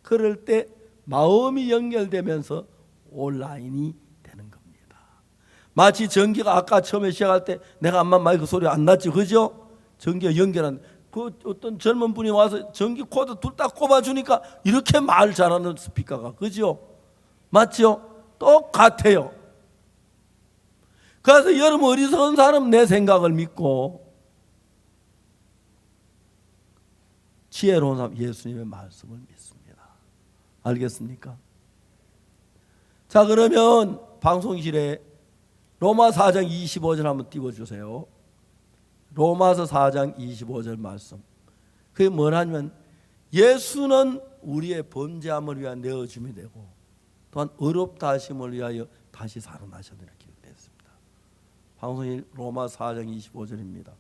Speaker 1: 그럴 때 마음이 연결되면서 온라인이 되는 겁니다. 마치 전기가 아까 처음에 시작할 때 내가 암만 마이크 소리 안 났지, 그죠? 전기가 연결한 그 어떤 젊은 분이 와서 전기 코드 둘 다 꼽아주니까 이렇게 말 잘하는 스피커가, 그죠? 맞죠? 똑같아요. 그래서 여러분 어리석은 사람 내 생각을 믿고 지혜로운 사람 예수님의 말씀을 믿습니다. 알겠습니까? 자, 그러면 방송실에 로마 4장 25절 한번 띄워주세요. 로마서 4장 25절 말씀. 그게 뭐냐면 예수는 우리의 범죄함을 위하여 내어줌이 되고 또한 의롭다 하심을 위하여 다시 살아나셨느니라 기록되었습니다. 방송실 로마 4장 25절입니다.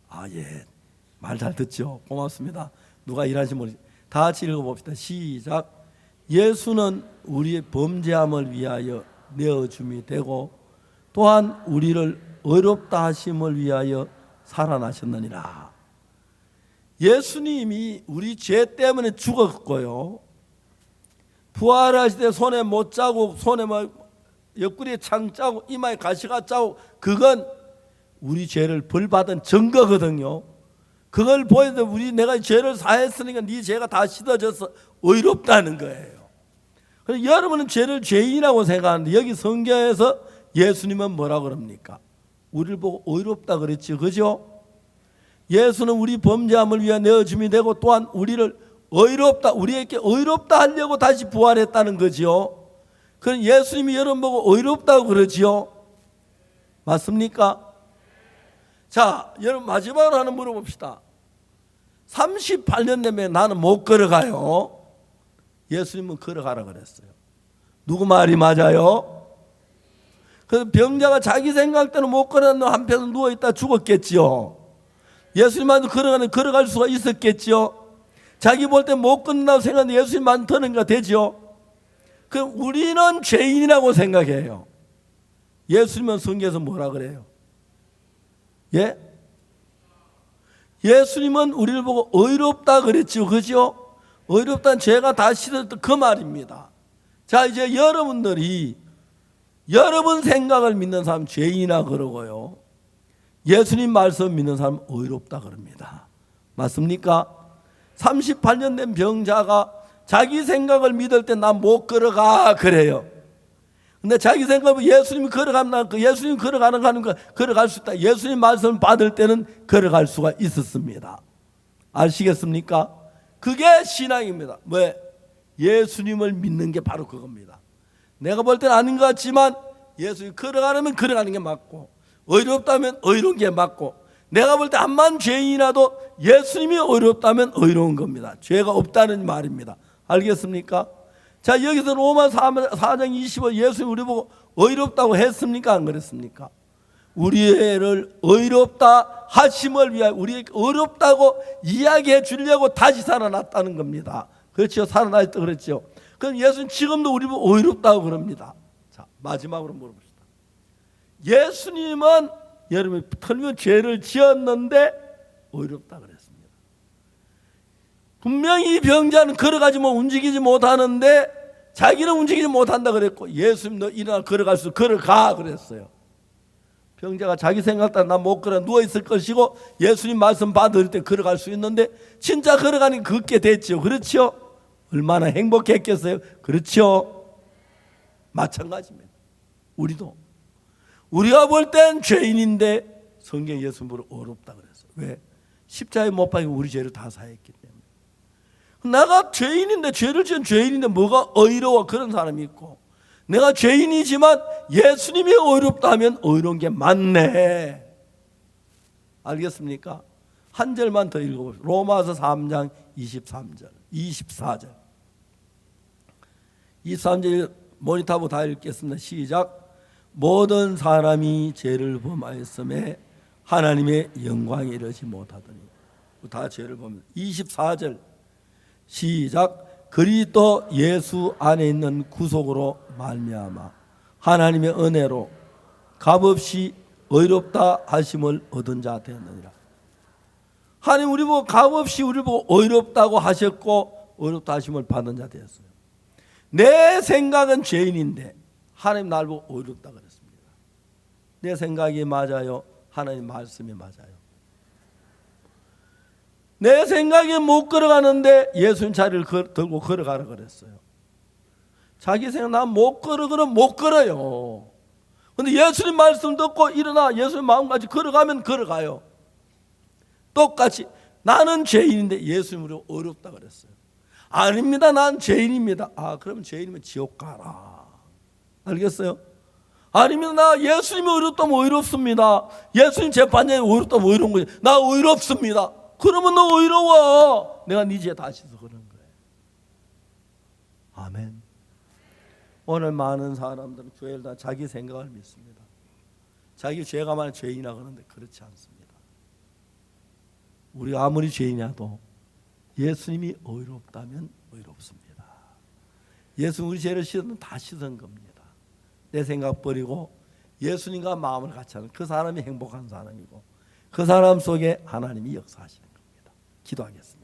Speaker 1: 아, 예. 말 잘 듣죠? 고맙습니다. 누가 일하는지 모르겠어요. 다 같이 읽어봅시다. 시작. 예수는 우리의 범죄함을 위하여 내어줌이 되고 또한 우리를 의롭다 하심을 위하여 살아나셨느니라. 예수님이 우리 죄 때문에 죽었고요. 부활하실 때 손에 못 자국, 손에 옆구리에 창 자국, 이마에 가시가 자국, 그건 우리 죄를 벌받은 증거거든요. 그걸 보여도 내가 죄를 사했으니까 네 죄가 다 씻어져서 의롭다는 거예요. 그래서 여러분은 죄를 죄인이라고 생각하는데 여기 성경에서 예수님은 뭐라고 그럽니까? 우리를 보고 의롭다 그랬죠, 그죠? 예수는 우리 범죄함을 위해 내어줌이 되고 또한 우리를 의롭다, 우리에게 의롭다 하려고 다시 부활했다는 거죠. 그럼 예수님이 여러분 보고 의롭다고 그러지요? 맞습니까? 자, 여러분 마지막으로 하나 물어봅시다. 38년 되면 나는 못 걸어가요. 예수님은 걸어가라 그랬어요. 누구 말이 맞아요? 그래서 병자가 자기 생각대로 못 걸어가는 한편으로 누워있다 죽었겠지요. 예수님한테 걸어갈 수가 있었겠지요. 자기 볼 때 못 걷는다고 생각하는데 예수님만 더는가 되죠. 그럼 우리는 죄인이라고 생각해요. 예수님은 성경에서 뭐라 그래요? 예? 예수님은 우리를 보고 의롭다 그랬죠, 그죠? 의롭다는 죄가 다 씻었던 그 말입니다. 자, 이제 여러분들이 여러분 생각을 믿는 사람 죄인이나 그러고요, 예수님 말씀 믿는 사람 의롭다 그럽니다. 맞습니까? 38년 된 병자가 자기 생각을 믿을 때 난 못 걸어가 그래요. 근데 자기 생각은 예수님이 걸어가면 예수님 걸어가는 거 걸어갈 수 있다. 예수님 말씀을 받을 때는 걸어갈 수가 있었습니다. 아시겠습니까? 그게 신앙입니다. 왜? 예수님을 믿는 게 바로 그겁니다. 내가 볼 때는 아닌 것 같지만 예수님이 걸어가려면 걸어가는 게 맞고, 의롭다면 의로운 게 맞고, 내가 볼 때 암만 죄인이라도 예수님이 의롭다면 의로운 겁니다. 죄가 없다는 말입니다. 알겠습니까? 자, 여기서 로마 4장 25 예수님이 우리 보고 의롭다고 했습니까? 안 그랬습니까? 우리를 의롭다 하심을 위하여 우리에게 의롭다고 이야기해 주려고 다시 살아났다는 겁니다. 그렇죠? 살아났다 그랬죠. 그럼 예수님 지금도 우리 보고 의롭다고 그럽니다. 자, 마지막으로 물어봅시다. 예수님은 여러분이 틀면 죄를 지었는데 의롭다 그랬습니다. 분명히 이 병자는 걸어가지 움직이지 못하는데 자기는 움직이지 못한다 그랬고, 예수님 너 일어나 걸어갈 수 걸어가 그랬어요. 병자가 자기 생각 따라 나 못 걸어 누워있을 것이고 예수님 말씀 받을 때 걸어갈 수 있는데 진짜 걸어가니 걷게 됐죠. 그렇죠? 얼마나 행복했겠어요. 그렇죠? 마찬가지입니다. 우리도 우리가 볼 땐 죄인인데 성경 예수님으로 어렵다 그랬어요. 왜? 십자가에 못 박혀 우리 죄를 다 사했기 때문에. 내가 죄인인데, 죄를 지은 죄인인데 뭐가 의로워? 그런 사람이 있고, 내가 죄인이지만 예수님이 의롭다면 의로운 게 맞네. 알겠습니까? 한 절만 더 읽어봅시다. 로마서 3장 23절 24절 23절 모니터하고 다 읽겠습니다. 시작. 모든 사람이 죄를 범하였음에 하나님의 영광에 이르지 못하더니. 다 죄를 범합니다. 24절 시작. 그리스도 예수 안에 있는 구속으로 말미암아 하나님의 은혜로 값없이 의롭다 하심을 얻은 자 되었느니라. 하나님 우리 보고 값없이 우리 보고 의롭다고 하셨고 의롭다 하심을 받은 자 되었어요. 내 생각은 죄인인데 하나님 나를 보고 의롭다 그랬습니다. 내 생각이 맞아요? 하나님 말씀이 맞아요? 내 생각에 못 걸어가는데 예수님 자리를 들고 걸어가라 그랬어요. 자기 생각 나 못 걸어 그러면 못 걸어요. 근데 예수님 말씀 듣고 일어나 예수님 마음까지 걸어가면 걸어가요. 똑같이 나는 죄인인데 예수님으로 어렵다 그랬어요. 아닙니다. 난 죄인입니다. 아, 그러면 죄인이면 지옥 가라. 알겠어요? 아닙니다. 나 예수님이 의롭다면 의롭습니다. 예수님 재판장이 의롭다면 의로운 거지. 나 의롭습니다. 그러면 너 의로워. 내가 네 죄 다 씻어 그런 거예요. 아멘. 오늘 많은 사람들은 교회를 다 자기 생각을 믿습니다. 자기 죄가 많은 죄인이라 그러는데 그렇지 않습니다. 우리가 아무리 죄인이라도 예수님이 의롭다면 의롭습니다. 예수 우리 죄를 씻으면 다 씻은 겁니다. 내 생각 버리고 예수님과 마음을 같이 하는 그 사람이 행복한 사람이고 그 사람 속에 하나님이 역사하시는 겁니다. 기도하겠습니다.